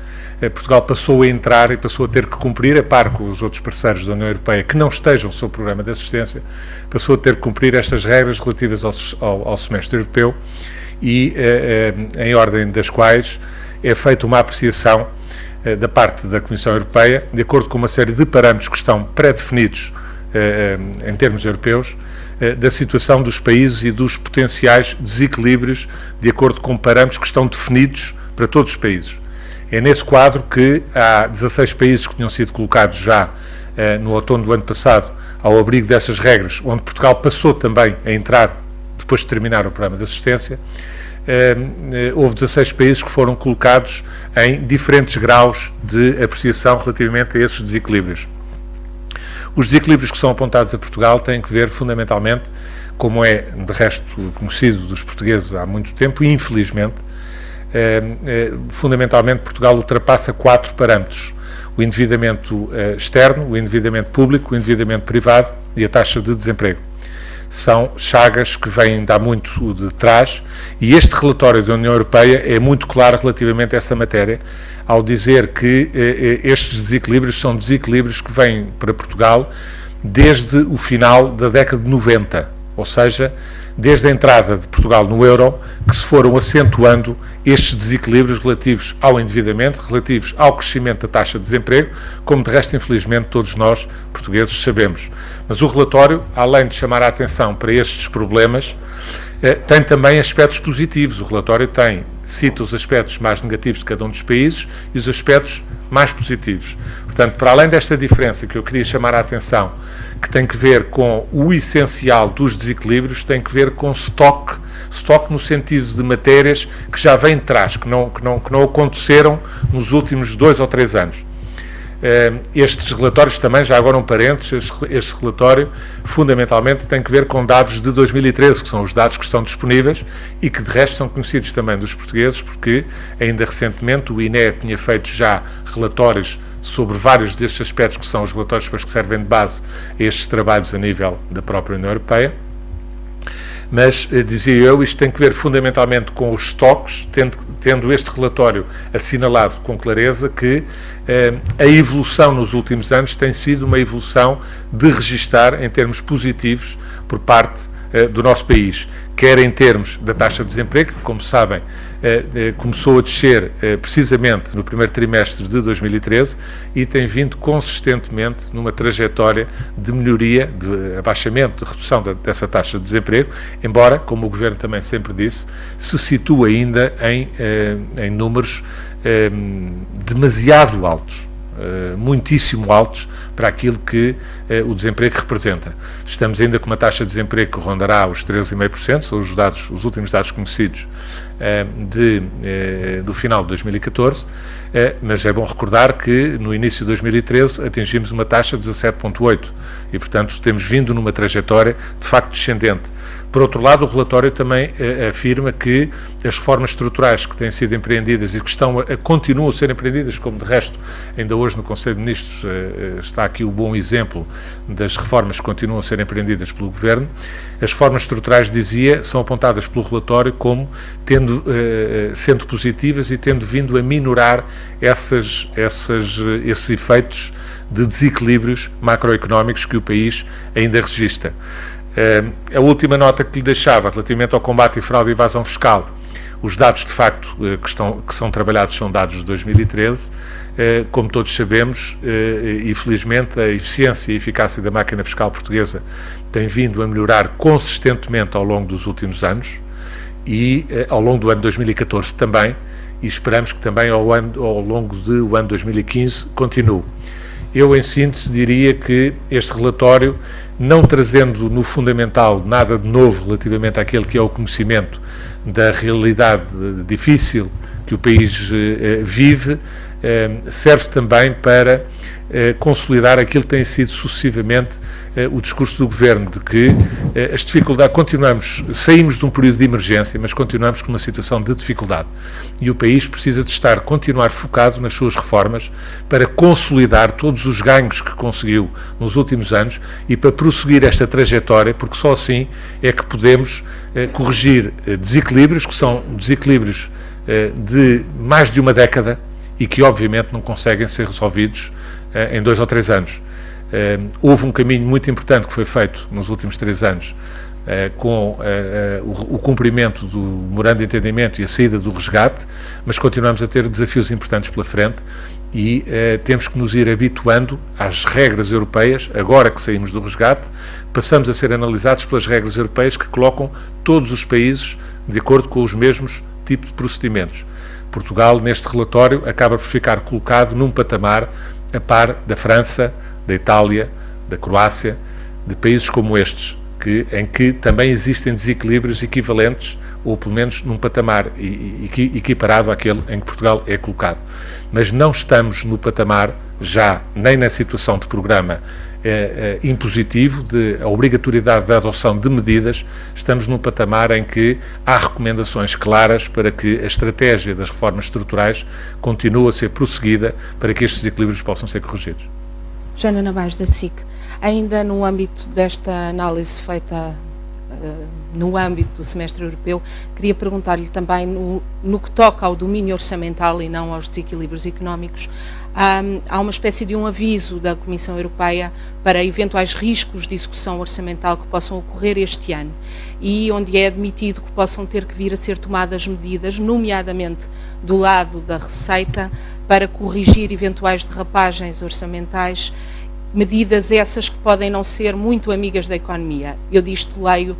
Portugal passou a entrar e passou a ter que cumprir, a par com os outros parceiros da União Europeia que não estejam sob o programa de assistência, passou a ter que cumprir estas regras relativas ao semestre europeu, e em ordem das quais é feita uma apreciação da parte da Comissão Europeia, de acordo com uma série de parâmetros que estão pré-definidos em termos europeus, da situação dos países e dos potenciais desequilíbrios de acordo com parâmetros que estão definidos para todos os países. É nesse quadro que há 16 países que tinham sido colocados já no outono do ano passado ao abrigo dessas regras, onde Portugal passou também a entrar depois de terminar o programa de assistência. Houve 16 países que foram colocados em diferentes graus de apreciação relativamente a esses desequilíbrios. Os desequilíbrios que são apontados a Portugal têm que ver fundamentalmente, como é de resto conhecido dos portugueses há muito tempo, e infelizmente, fundamentalmente Portugal ultrapassa 4 parâmetros: o endividamento externo, o endividamento público, o endividamento privado e a taxa de desemprego. São chagas que vêm de há muito de trás, e este relatório da União Europeia é muito claro relativamente a esta matéria, ao dizer que estes desequilíbrios são desequilíbrios que vêm para Portugal desde o final da década de 90, ou seja, desde a entrada de Portugal no euro, que se foram acentuando estes desequilíbrios relativos ao endividamento, relativos ao crescimento da taxa de desemprego, como de resto, infelizmente, todos nós, portugueses, sabemos. Mas o relatório, além de chamar a atenção para estes problemas, tem também aspectos positivos. O relatório cita os aspectos mais negativos de cada um dos países e os aspectos mais positivos. Portanto, para além desta diferença que eu queria chamar a atenção, que tem que ver com o essencial dos desequilíbrios, tem que ver com estoque no sentido de matérias que já vêm de trás, que não aconteceram nos últimos 2 ou 3 anos. Estes relatórios também, já agora um parênteses, este relatório fundamentalmente tem que ver com dados de 2013, que são os dados que estão disponíveis e que de resto são conhecidos também dos portugueses, porque ainda recentemente o INE tinha feito já relatórios sobre vários destes aspectos, que são os relatórios depois que servem de base a estes trabalhos a nível da própria União Europeia. Mas, dizia eu, isto tem que ver fundamentalmente com os estoques, tendo este relatório assinalado com clareza que a evolução nos últimos anos tem sido uma evolução de registar em termos positivos por parte do nosso país, quer em termos da taxa de desemprego, que, como sabem, começou a descer precisamente no primeiro trimestre de 2013 e tem vindo consistentemente numa trajetória de melhoria, de abaixamento, de redução dessa taxa de desemprego, embora, como o Governo também sempre disse, se situa ainda em números demasiado altos. Muitíssimo altos para aquilo que o desemprego representa. Estamos ainda com uma taxa de desemprego que rondará os 13,5%, são os últimos dados conhecidos do final de 2014, mas é bom recordar que no início de 2013 atingimos uma taxa de 17,8% e, portanto, temos vindo numa trajetória de facto descendente. Por outro lado, o relatório também afirma que as reformas estruturais que têm sido empreendidas e que continuam a ser empreendidas, como de resto ainda hoje no Conselho de Ministros está aqui o bom exemplo das reformas que continuam a ser empreendidas pelo Governo, as reformas estruturais, dizia, são apontadas pelo relatório como sendo positivas e tendo vindo a minorar esses efeitos de desequilíbrios macroeconómicos que o país ainda registra. A última nota que lhe deixava relativamente ao combate à fraude e evasão fiscal, os dados de facto que são trabalhados são dados de 2013, como todos sabemos, e felizmente a eficiência e eficácia da máquina fiscal portuguesa tem vindo a melhorar consistentemente ao longo dos últimos anos e ao longo do ano 2014 também, e esperamos que também ao longo do ano 2015 continue. Eu, em síntese, diria que este relatório, não trazendo no fundamental nada de novo relativamente àquele que é o conhecimento da realidade difícil que o país vive, serve também para consolidar aquilo que tem sido sucessivamente o discurso do Governo, de que as dificuldades, saímos de um período de emergência, mas continuamos com uma situação de dificuldade. E o país precisa de continuar focado nas suas reformas para consolidar todos os ganhos que conseguiu nos últimos anos e para prosseguir esta trajetória, porque só assim é que podemos corrigir desequilíbrios, que são desequilíbrios de mais de uma década e que obviamente não conseguem ser resolvidos em 2 ou 3 anos. Houve um caminho muito importante que foi feito nos últimos 3 anos com o cumprimento do memorando de entendimento e a saída do resgate, mas continuamos a ter desafios importantes pela frente e temos que nos ir habituando às regras europeias. Agora que saímos do resgate, passamos a ser analisados pelas regras europeias que colocam todos os países de acordo com os mesmos tipos de procedimentos. Portugal, neste relatório, acaba por ficar colocado num patamar a par da França, da Itália, da Croácia, de países como estes, em que também existem desequilíbrios equivalentes, ou pelo menos num patamar equiparado àquele em que Portugal é colocado. Mas não estamos no patamar, já nem na situação de programa impositivo, de a obrigatoriedade da adoção de medidas, estamos num patamar em que há recomendações claras para que a estratégia das reformas estruturais continue a ser prosseguida para que estes desequilíbrios possam ser corrigidos. Joana Navais, da SIC. Ainda no âmbito desta análise feita no âmbito do semestre europeu, queria perguntar-lhe também no que toca ao domínio orçamental e não aos desequilíbrios económicos. Há uma espécie de um aviso da Comissão Europeia para eventuais riscos de execução orçamental que possam ocorrer este ano e onde é admitido que possam ter que vir a ser tomadas medidas, nomeadamente do lado da receita, para corrigir eventuais derrapagens orçamentais, medidas essas que podem não ser muito amigas da economia. Eu disto leio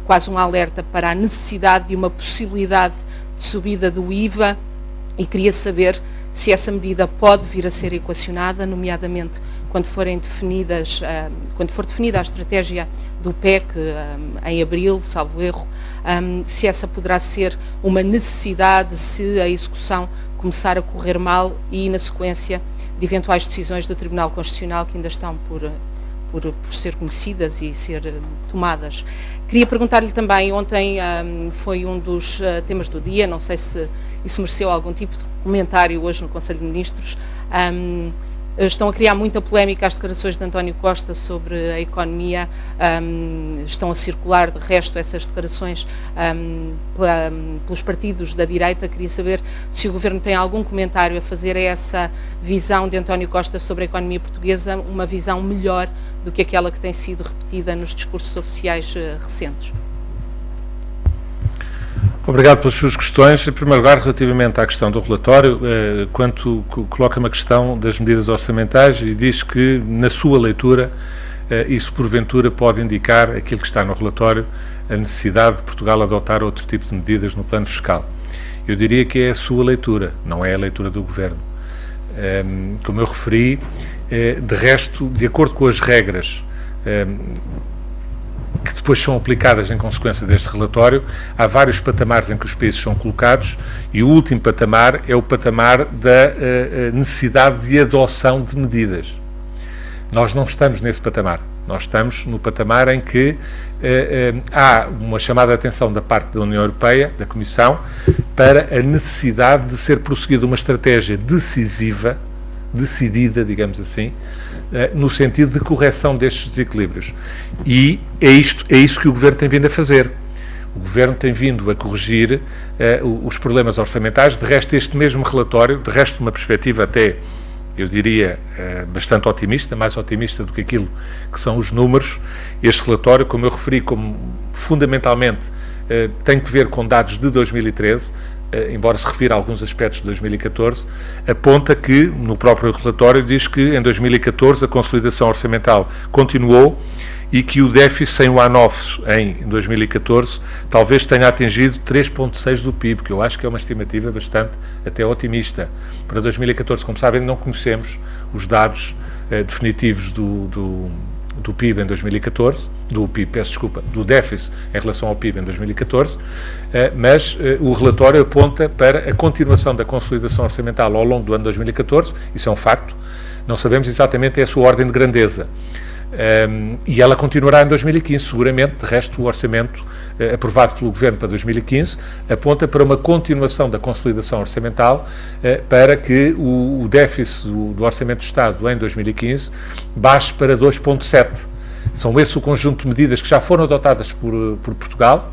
quase um alerta para a necessidade de uma possibilidade de subida do IVA e queria saber se essa medida pode vir a ser equacionada, nomeadamente quando for definida a estratégia do PEC em abril, salvo erro, se essa poderá ser uma necessidade se a execução começar a correr mal e, na sequência, de eventuais decisões do Tribunal Constitucional que ainda estão por ser conhecidas e ser tomadas. Queria perguntar-lhe também, ontem foi um dos temas do dia, não sei se isso mereceu algum tipo de comentário hoje no Conselho de Ministros. Estão a criar muita polémica as declarações de António Costa sobre a economia, estão a circular de resto essas declarações pelos partidos da direita. Queria saber se o Governo tem algum comentário a fazer a essa visão de António Costa sobre a economia portuguesa, uma visão melhor do que aquela que tem sido repetida nos discursos oficiais recentes. Obrigado pelas suas questões. Em primeiro lugar, relativamente à questão do relatório, quanto coloca-me a questão das medidas orçamentais e diz que, na sua leitura, isso porventura pode indicar aquilo que está no relatório, a necessidade de Portugal adotar outro tipo de medidas no plano fiscal. Eu diria que é a sua leitura, não é a leitura do Governo. Como eu referi, de resto, de acordo com as regras que depois são aplicadas em consequência deste relatório, há vários patamares em que os países são colocados e o último patamar é o patamar da necessidade de adoção de medidas. Nós não estamos nesse patamar. Nós estamos no patamar em que há uma chamada de atenção da parte da União Europeia, da Comissão, para a necessidade de ser prosseguida uma estratégia decidida, digamos assim, no sentido de correção destes desequilíbrios. E é isso que o Governo tem vindo a fazer. O Governo tem vindo a corrigir os problemas orçamentais. De resto, este mesmo relatório, de resto, uma perspectiva até, eu diria, bastante otimista, mais otimista do que aquilo que são os números. Este relatório, como eu referi, fundamentalmente tem que ver com dados de 2013, embora se refira a alguns aspectos de 2014, aponta que, no próprio relatório, diz que em 2014 a consolidação orçamental continuou e que o déficit sem o ANOFS em 2014 talvez tenha atingido 3,6% do PIB, que eu acho que é uma estimativa bastante até otimista. Para 2014, como sabem, não conhecemos os dados definitivos do PIB em 2014, do déficit em relação ao PIB em 2014, mas o relatório aponta para a continuação da consolidação orçamental ao longo do ano 2014, isso é um facto, não sabemos exatamente a sua ordem de grandeza, e ela continuará em 2015, seguramente. De resto, o orçamento aprovado pelo Governo para 2015 aponta para uma continuação da consolidação orçamental para que o déficit do Orçamento do Estado em 2015 baixe para 2,7%. São esse o conjunto de medidas que já foram adotadas por Portugal,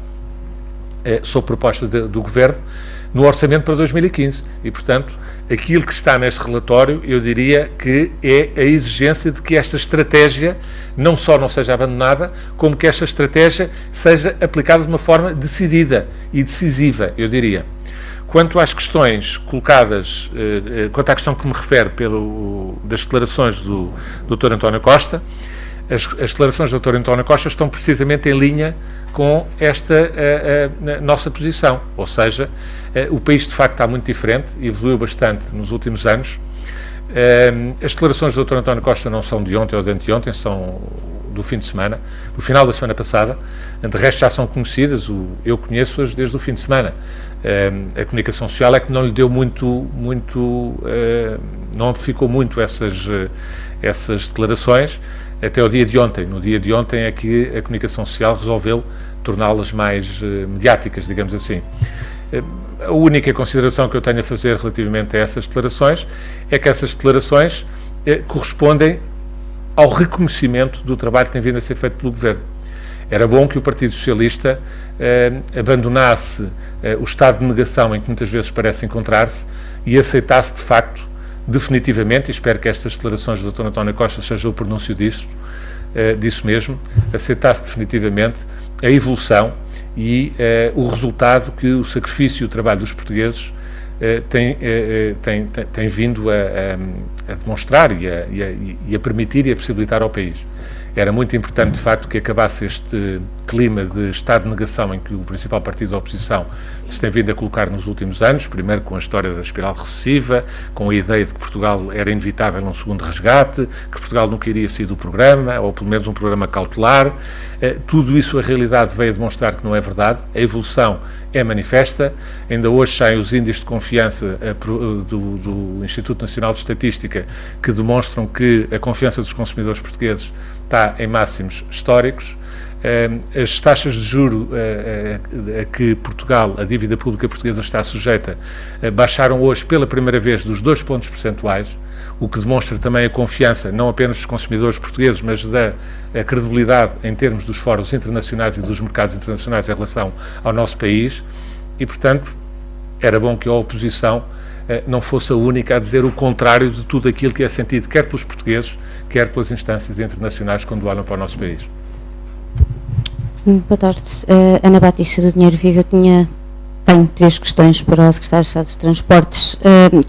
sob proposta do Governo, no orçamento para 2015. E, portanto, aquilo que está neste relatório, eu diria que é a exigência de que esta estratégia não só não seja abandonada, como que esta estratégia seja aplicada de uma forma decidida e decisiva, eu diria. Quanto às questões colocadas, quanto à questão que me refere das declarações do Dr. António Costa, as declarações do Dr. António Costa estão precisamente em linha com esta nossa posição, ou seja, o país de facto está muito diferente, evoluiu bastante nos últimos anos. As declarações do Dr. António Costa não são de ontem ou de anteontem, são do fim de semana, do final da semana passada. De resto já são conhecidas, eu conheço-as desde o fim de semana. A comunicação social é que não lhe deu não ficou muito essas declarações até o dia de ontem. No dia de ontem é que a comunicação social resolveu torná-las mais mediáticas, digamos assim. A única consideração que eu tenho a fazer relativamente a essas declarações é que essas declarações correspondem ao reconhecimento do trabalho que tem vindo a ser feito pelo Governo. Era bom que o Partido Socialista abandonasse o estado de negação em que muitas vezes parece encontrar-se e aceitasse de facto, definitivamente, e espero que estas declarações do Dr. António Costa sejam o pronúncio disso mesmo, aceitasse definitivamente a evolução e o resultado que o sacrifício e o trabalho dos portugueses tem vindo a demonstrar e a permitir e a possibilitar ao país. Era muito importante, de facto, que acabasse este clima de estado de negação em que o principal partido da oposição se tem vindo a colocar nos últimos anos, primeiro com a história da espiral recessiva, com a ideia de que Portugal era inevitável um segundo resgate, que Portugal nunca iria sair do programa, ou pelo menos um programa cautelar. Tudo isso, a realidade veio a demonstrar que não é verdade. A evolução é manifesta. Ainda hoje saem os índices de confiança do Instituto Nacional de Estatística que demonstram que a confiança dos consumidores portugueses está em máximos históricos. As taxas de juro a que Portugal, a dívida pública portuguesa está sujeita, baixaram hoje pela primeira vez dos 2 pontos percentuais, o que demonstra também a confiança, não apenas dos consumidores portugueses, mas da credibilidade em termos dos fóruns internacionais e dos mercados internacionais em relação ao nosso país. E, portanto, era bom que a oposição não fosse a única a dizer o contrário de tudo aquilo que é sentido, quer pelos portugueses, quer pelas instâncias internacionais quando olham para o nosso país. Boa tarde. Ana Batista, do Dinheiro Vivo. Tenho 3 questões para o Secretário de Estado dos Transportes.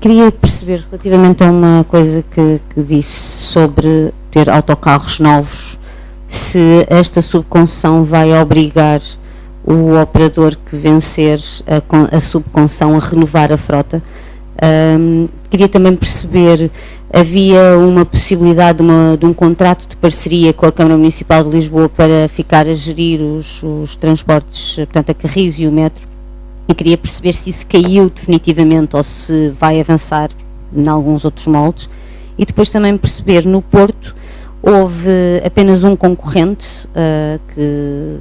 Queria perceber, relativamente a uma coisa que disse sobre ter autocarros novos, se esta subconcessão vai obrigar o operador que vencer a subconcessão a renovar a frota. Queria também perceber, havia uma possibilidade de um contrato de parceria com a Câmara Municipal de Lisboa para ficar a gerir os transportes, portanto a Carris e o metro, e queria perceber se isso caiu definitivamente ou se vai avançar em alguns outros moldes. E depois também perceber, no Porto houve apenas um concorrente que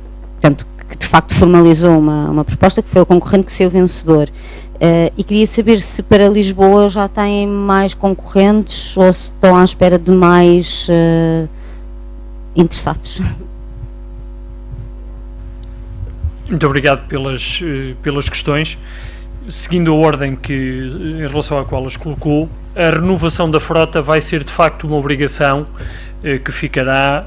de facto formalizou uma proposta, que foi o concorrente que saiu vencedor. E queria saber se para Lisboa já têm mais concorrentes ou se estão à espera de mais interessados. Muito obrigado pelas questões. Seguindo a ordem em relação à qual as colocou, a renovação da frota vai ser de facto uma obrigação que ficará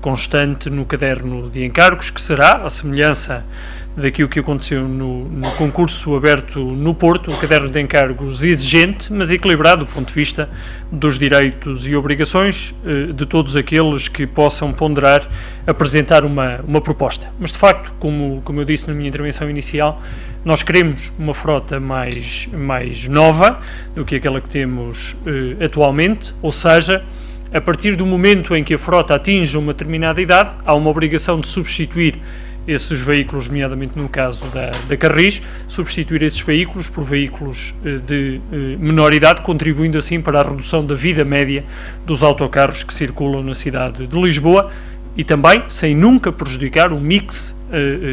constante no caderno de encargos, que será, à semelhança daquilo que aconteceu no concurso aberto no Porto, um caderno de encargos exigente, mas equilibrado do ponto de vista dos direitos e obrigações de todos aqueles que possam ponderar apresentar uma proposta. Mas, de facto, como eu disse na minha intervenção inicial, nós queremos uma frota mais nova do que aquela que temos atualmente, ou seja, a partir do momento em que a frota atinge uma determinada idade, há uma obrigação de substituir esses veículos, nomeadamente no caso da Carris, substituir esses veículos por veículos de menor idade, contribuindo assim para a redução da vida média dos autocarros que circulam na cidade de Lisboa e também sem nunca prejudicar o mix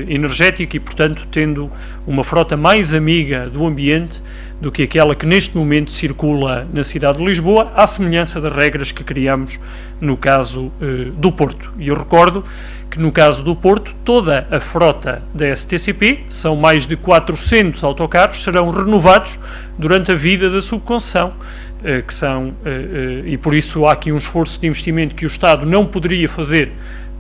energético e, portanto, tendo uma frota mais amiga do ambiente do que aquela que neste momento circula na cidade de Lisboa, à semelhança das regras que criamos no caso do Porto. E eu recordo que no caso do Porto, toda a frota da STCP, são mais de 400 autocarros, serão renovados durante a vida da subconcessão, e por isso há aqui um esforço de investimento que o Estado não poderia fazer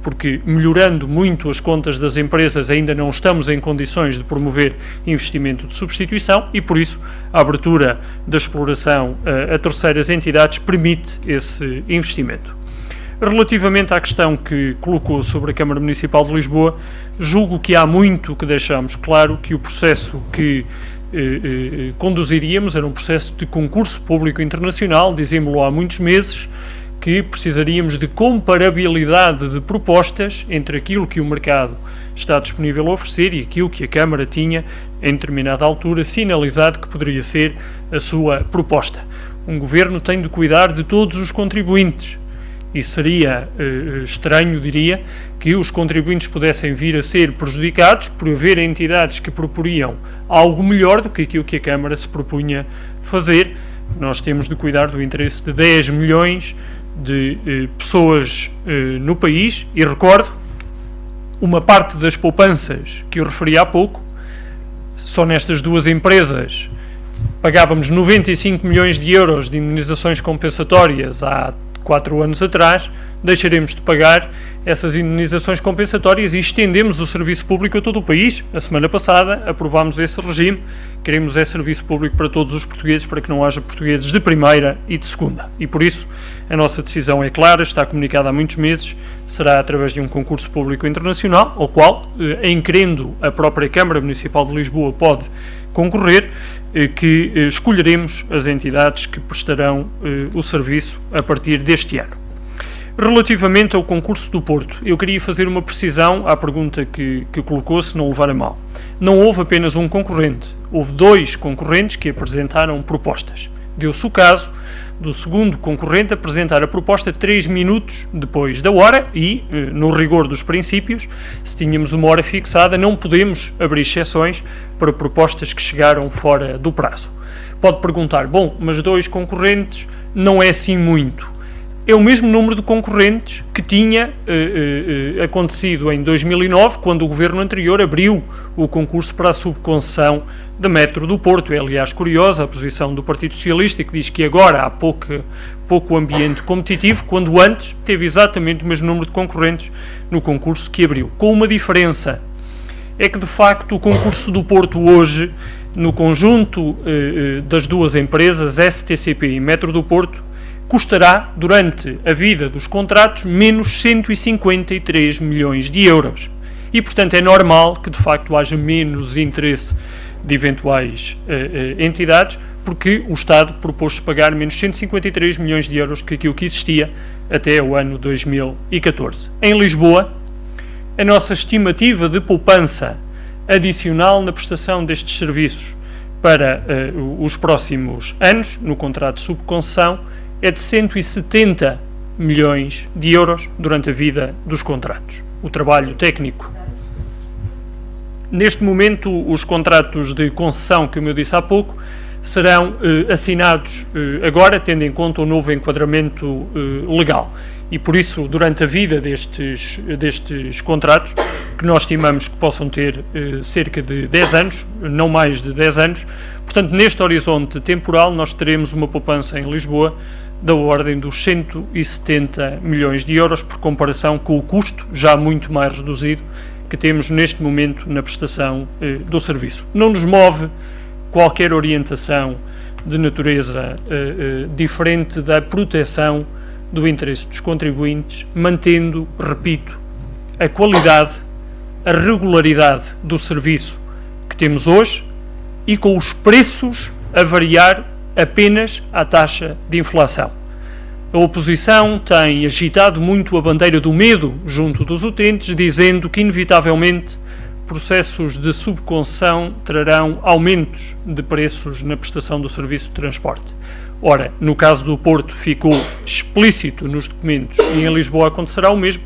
porque melhorando muito as contas das empresas ainda não estamos em condições de promover investimento de substituição e, por isso, a abertura da exploração a terceiras entidades permite esse investimento. Relativamente à questão que colocou sobre a Câmara Municipal de Lisboa, julgo que há muito que deixamos claro que o processo que conduziríamos era um processo de concurso público internacional, dizíamos-lo há muitos meses, que precisaríamos de comparabilidade de propostas entre aquilo que o mercado está disponível a oferecer e aquilo que a Câmara tinha, em determinada altura, sinalizado que poderia ser a sua proposta. Um governo tem de cuidar de todos os contribuintes e seria estranho, diria, que os contribuintes pudessem vir a ser prejudicados por haver entidades que proporiam algo melhor do que aquilo que a Câmara se propunha fazer. Nós temos de cuidar do interesse de 10 milhões de pessoas no país e recordo, uma parte das poupanças que eu referi há pouco, só nestas duas empresas pagávamos 95 milhões de euros de indemnizações compensatórias há 4 anos atrás, deixaremos de pagar essas indemnizações compensatórias e estendemos o serviço público a todo o país. A semana passada aprovámos esse regime, queremos serviço público para todos os portugueses, para que não haja portugueses de primeira e de segunda. E por isso a nossa decisão é clara, está comunicada há muitos meses, será através de um concurso público internacional, ao qual, em querendo a própria Câmara Municipal de Lisboa pode concorrer, que escolheremos as entidades que prestarão o serviço a partir deste ano. Relativamente ao concurso do Porto, eu queria fazer uma precisão à pergunta que colocou, se não levar a mal. Não houve apenas um concorrente, houve 2 concorrentes que apresentaram propostas. Deu-se o caso do segundo concorrente apresentar a proposta 3 minutos depois da hora e, no rigor dos princípios, se tínhamos uma hora fixada, não podemos abrir exceções para propostas que chegaram fora do prazo. Pode perguntar, bom, mas 2 concorrentes não é assim muito. É o mesmo número de concorrentes que tinha acontecido em 2009, quando o governo anterior abriu o concurso para a subconcessão da Metro do Porto. É, aliás, curiosa a posição do Partido Socialista, que diz que agora há pouco ambiente competitivo, quando antes teve exatamente o mesmo número de concorrentes no concurso que abriu. Com uma diferença, é que de facto o concurso do Porto hoje, no conjunto das duas empresas, STCP e Metro do Porto, custará, durante a vida dos contratos, menos 153 milhões de euros. E, portanto, é normal que, de facto, haja menos interesse de eventuais entidades, porque o Estado propôs-se pagar menos 153 milhões de euros que aquilo que existia até o ano 2014. Em Lisboa, a nossa estimativa de poupança adicional na prestação destes serviços para os próximos anos, no contrato de subconcessão, é de 170 milhões de euros durante a vida dos contratos. O trabalho técnico. Neste momento, os contratos de concessão, como eu disse há pouco, serão assinados agora, tendo em conta o novo enquadramento legal. E por isso, durante a vida destes contratos, que nós estimamos que possam ter cerca de 10 anos, não mais de 10 anos, portanto, neste horizonte temporal, nós teremos uma poupança em Lisboa da ordem dos 170 milhões de euros, por comparação com o custo, já muito mais reduzido, que temos neste momento na prestação do serviço. Não nos move qualquer orientação de natureza diferente da proteção do interesse dos contribuintes, mantendo, repito, a qualidade, a regularidade do serviço que temos hoje e com os preços a variar apenas à taxa de inflação. A oposição tem agitado muito a bandeira do medo junto dos utentes, dizendo que, inevitavelmente, processos de subconcessão trarão aumentos de preços na prestação do serviço de transporte. Ora, no caso do Porto ficou explícito nos documentos e em Lisboa acontecerá o mesmo,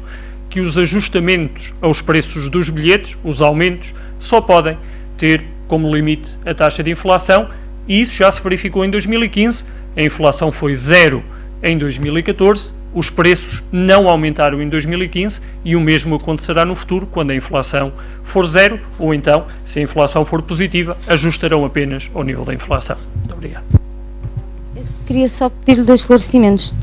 que os ajustamentos aos preços dos bilhetes, os aumentos, só podem ter como limite a taxa de inflação, e isso já se verificou em 2015, a inflação foi 0 em 2014, os preços não aumentaram em 2015 e o mesmo acontecerá no futuro, quando a inflação for 0, ou então, se a inflação for positiva, ajustarão apenas ao nível da inflação. Muito obrigado. Eu queria só pedir-lhe 2 esclarecimentos.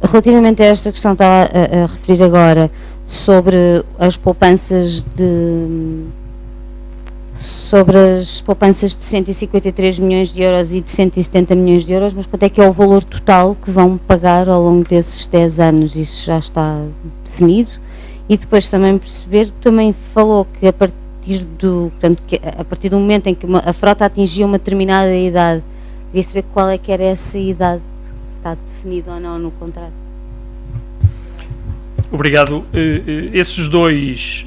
Relativamente a esta questão que estava a referir agora, sobre as poupanças de 153 milhões de euros e de 170 milhões de euros, mas quanto é que é o valor total que vão pagar ao longo desses 10 anos? Isso já está definido? E depois também perceber, também falou que a partir do momento em que a frota atingia uma determinada idade, queria saber qual é que era essa idade, se está definida ou não no contrato. Obrigado. Esses dois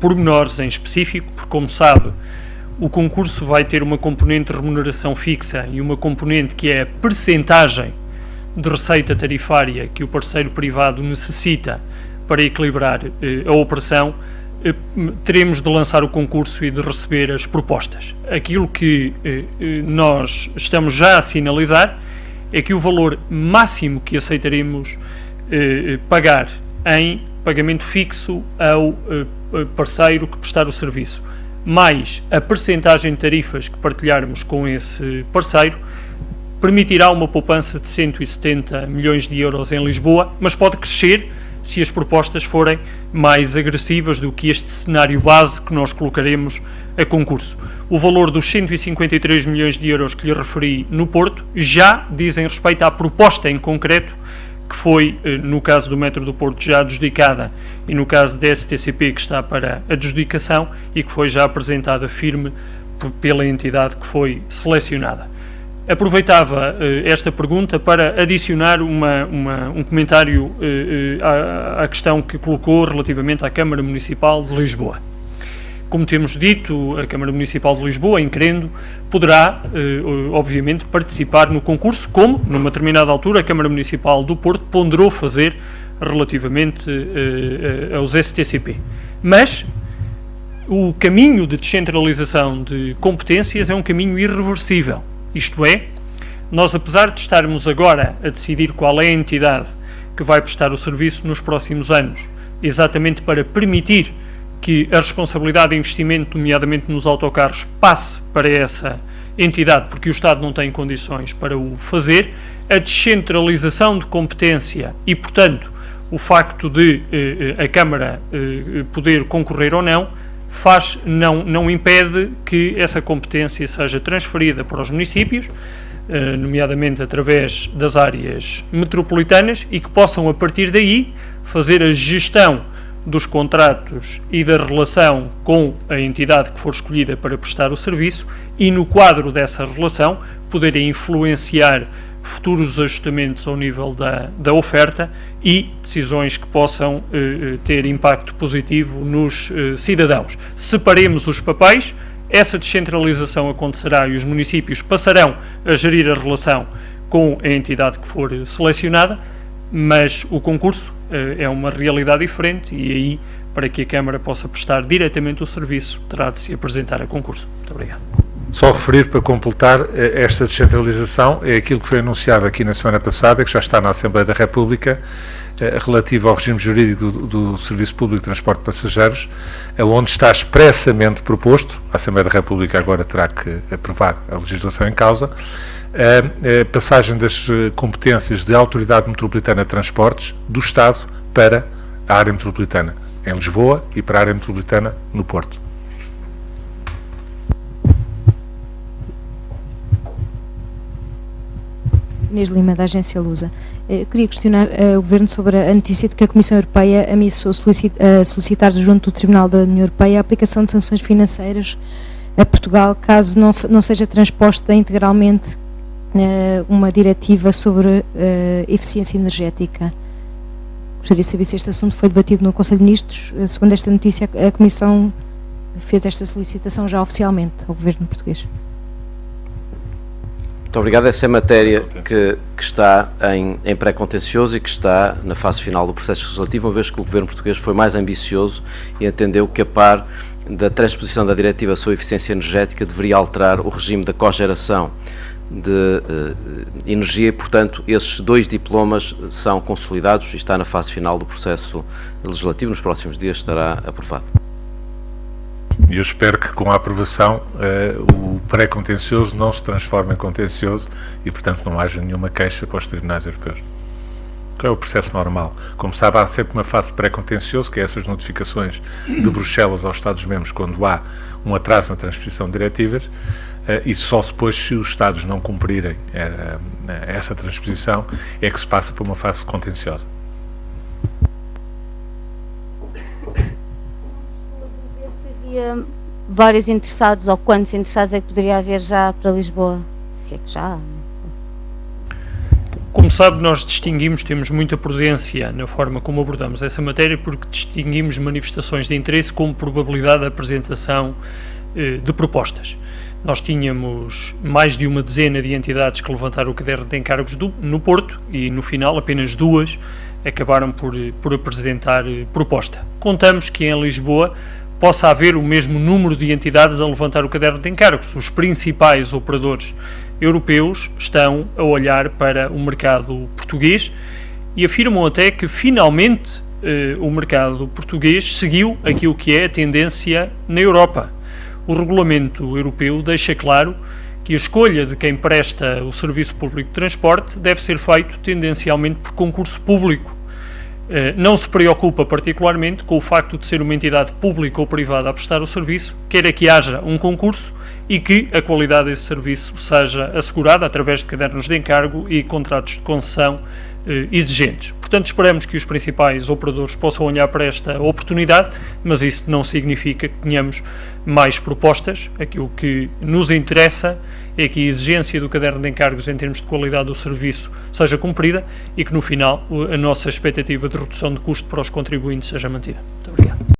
pormenores em específico, porque como sabe, o concurso vai ter uma componente de remuneração fixa e uma componente que é a percentagem de receita tarifária que o parceiro privado necessita para equilibrar a operação. Teremos de lançar o concurso e de receber as propostas. Aquilo que nós estamos já a sinalizar é que o valor máximo que aceitaremos pagar em pagamento fixo ao parceiro que prestar o serviço, mais a percentagem de tarifas que partilharmos com esse parceiro, permitirá uma poupança de 170 milhões de euros em Lisboa, mas pode crescer se as propostas forem mais agressivas do que este cenário base que nós colocaremos a concurso. O valor dos 153 milhões de euros que lhe referi no Porto já dizem respeito à proposta em concreto que foi, no caso do Metro do Porto, já adjudicada, e no caso da STCP, que está para adjudicação e que foi já apresentada firme pela entidade que foi selecionada. Aproveitava esta pergunta para adicionar um comentário à questão que colocou relativamente à Câmara Municipal de Lisboa. Como temos dito, a Câmara Municipal de Lisboa, em querendo, poderá, obviamente, participar no concurso, como, numa determinada altura, a Câmara Municipal do Porto ponderou fazer relativamente aos STCP. Mas o caminho de descentralização de competências é um caminho irreversível. Isto é, nós, apesar de estarmos agora a decidir qual é a entidade que vai prestar o serviço nos próximos anos, exatamente para permitir que a responsabilidade de investimento, nomeadamente nos autocarros, passe para essa entidade, porque o Estado não tem condições para o fazer, a descentralização de competência e, portanto, o facto de a Câmara poder concorrer ou não, não impede que essa competência seja transferida para os municípios, nomeadamente através das áreas metropolitanas, e que possam, a partir daí, fazer a gestão dos contratos e da relação com a entidade que for escolhida para prestar o serviço e, no quadro dessa relação, poderem influenciar futuros ajustamentos ao nível da oferta e decisões que possam ter impacto positivo nos cidadãos. Separemos os papéis, essa descentralização acontecerá e os municípios passarão a gerir a relação com a entidade que for selecionada, mas o concurso é uma realidade diferente e aí, para que a Câmara possa prestar diretamente o serviço, terá de se apresentar a concurso. Muito obrigado. Só referir, para completar, esta descentralização é aquilo que foi anunciado aqui na semana passada, que já está na Assembleia da República, relativo ao regime jurídico do Serviço Público de Transporte de Passageiros, onde está expressamente proposto, a Assembleia da República agora terá que aprovar a legislação em causa, a passagem das competências da Autoridade Metropolitana de Transportes do Estado para a área metropolitana em Lisboa e para a área metropolitana no Porto. Inês Lima, da Agência Lusa. Eu queria questionar o Governo sobre a notícia de que a Comissão Europeia ameaçou solicitar junto do Tribunal da União Europeia a aplicação de sanções financeiras a Portugal caso não seja transposta integralmente uma diretiva sobre eficiência energética. Gostaria de saber se este assunto foi debatido no Conselho de Ministros. Segundo esta notícia, a Comissão fez esta solicitação já oficialmente ao Governo português. Muito obrigado. Essa é a matéria que está em pré-contencioso e que está na fase final do processo legislativo, uma vez que o Governo português foi mais ambicioso e entendeu que, a par da transposição da diretiva sobre eficiência energética, deveria alterar o regime da cogeração de energia e, portanto, esses dois diplomas são consolidados e está na fase final do processo legislativo. Nos próximos dias estará aprovado. E eu espero que, com a aprovação, o pré-contencioso não se transforme em contencioso e, portanto, não haja nenhuma queixa para os tribunais europeus. É o processo normal. Como sabe, há sempre uma fase pré-contencioso, que é essas notificações de Bruxelas aos Estados-membros quando há um atraso na transposição de diretivas, e só depois, se os Estados não cumprirem essa transposição, é que se passa por uma fase contenciosa. Havia vários interessados, ou quantos interessados é que poderia haver já para Lisboa? Se é que já... Como sabe, nós distinguimos, temos muita prudência na forma como abordamos essa matéria, porque distinguimos manifestações de interesse como probabilidade de apresentação de propostas. Nós tínhamos mais de uma dezena de entidades que levantaram o caderno de encargos no Porto e, no final, apenas 2 acabaram por apresentar proposta. Contamos que em Lisboa possa haver o mesmo número de entidades a levantar o caderno de encargos. Os principais operadores europeus estão a olhar para o mercado português e afirmam até que, finalmente, o mercado português seguiu aquilo que é a tendência na Europa. O regulamento europeu deixa claro que a escolha de quem presta o serviço público de transporte deve ser feito tendencialmente por concurso público. Não se preocupa particularmente com o facto de ser uma entidade pública ou privada a prestar o serviço, quer que haja um concurso e que a qualidade desse serviço seja assegurada através de cadernos de encargo e contratos de concessão exigentes. Portanto, esperamos que os principais operadores possam olhar para esta oportunidade, mas isso não significa que tenhamos mais propostas. Aquilo que nos interessa é que a exigência do caderno de encargos em termos de qualidade do serviço seja cumprida e que, no final, a nossa expectativa de redução de custo para os contribuintes seja mantida. Muito obrigado.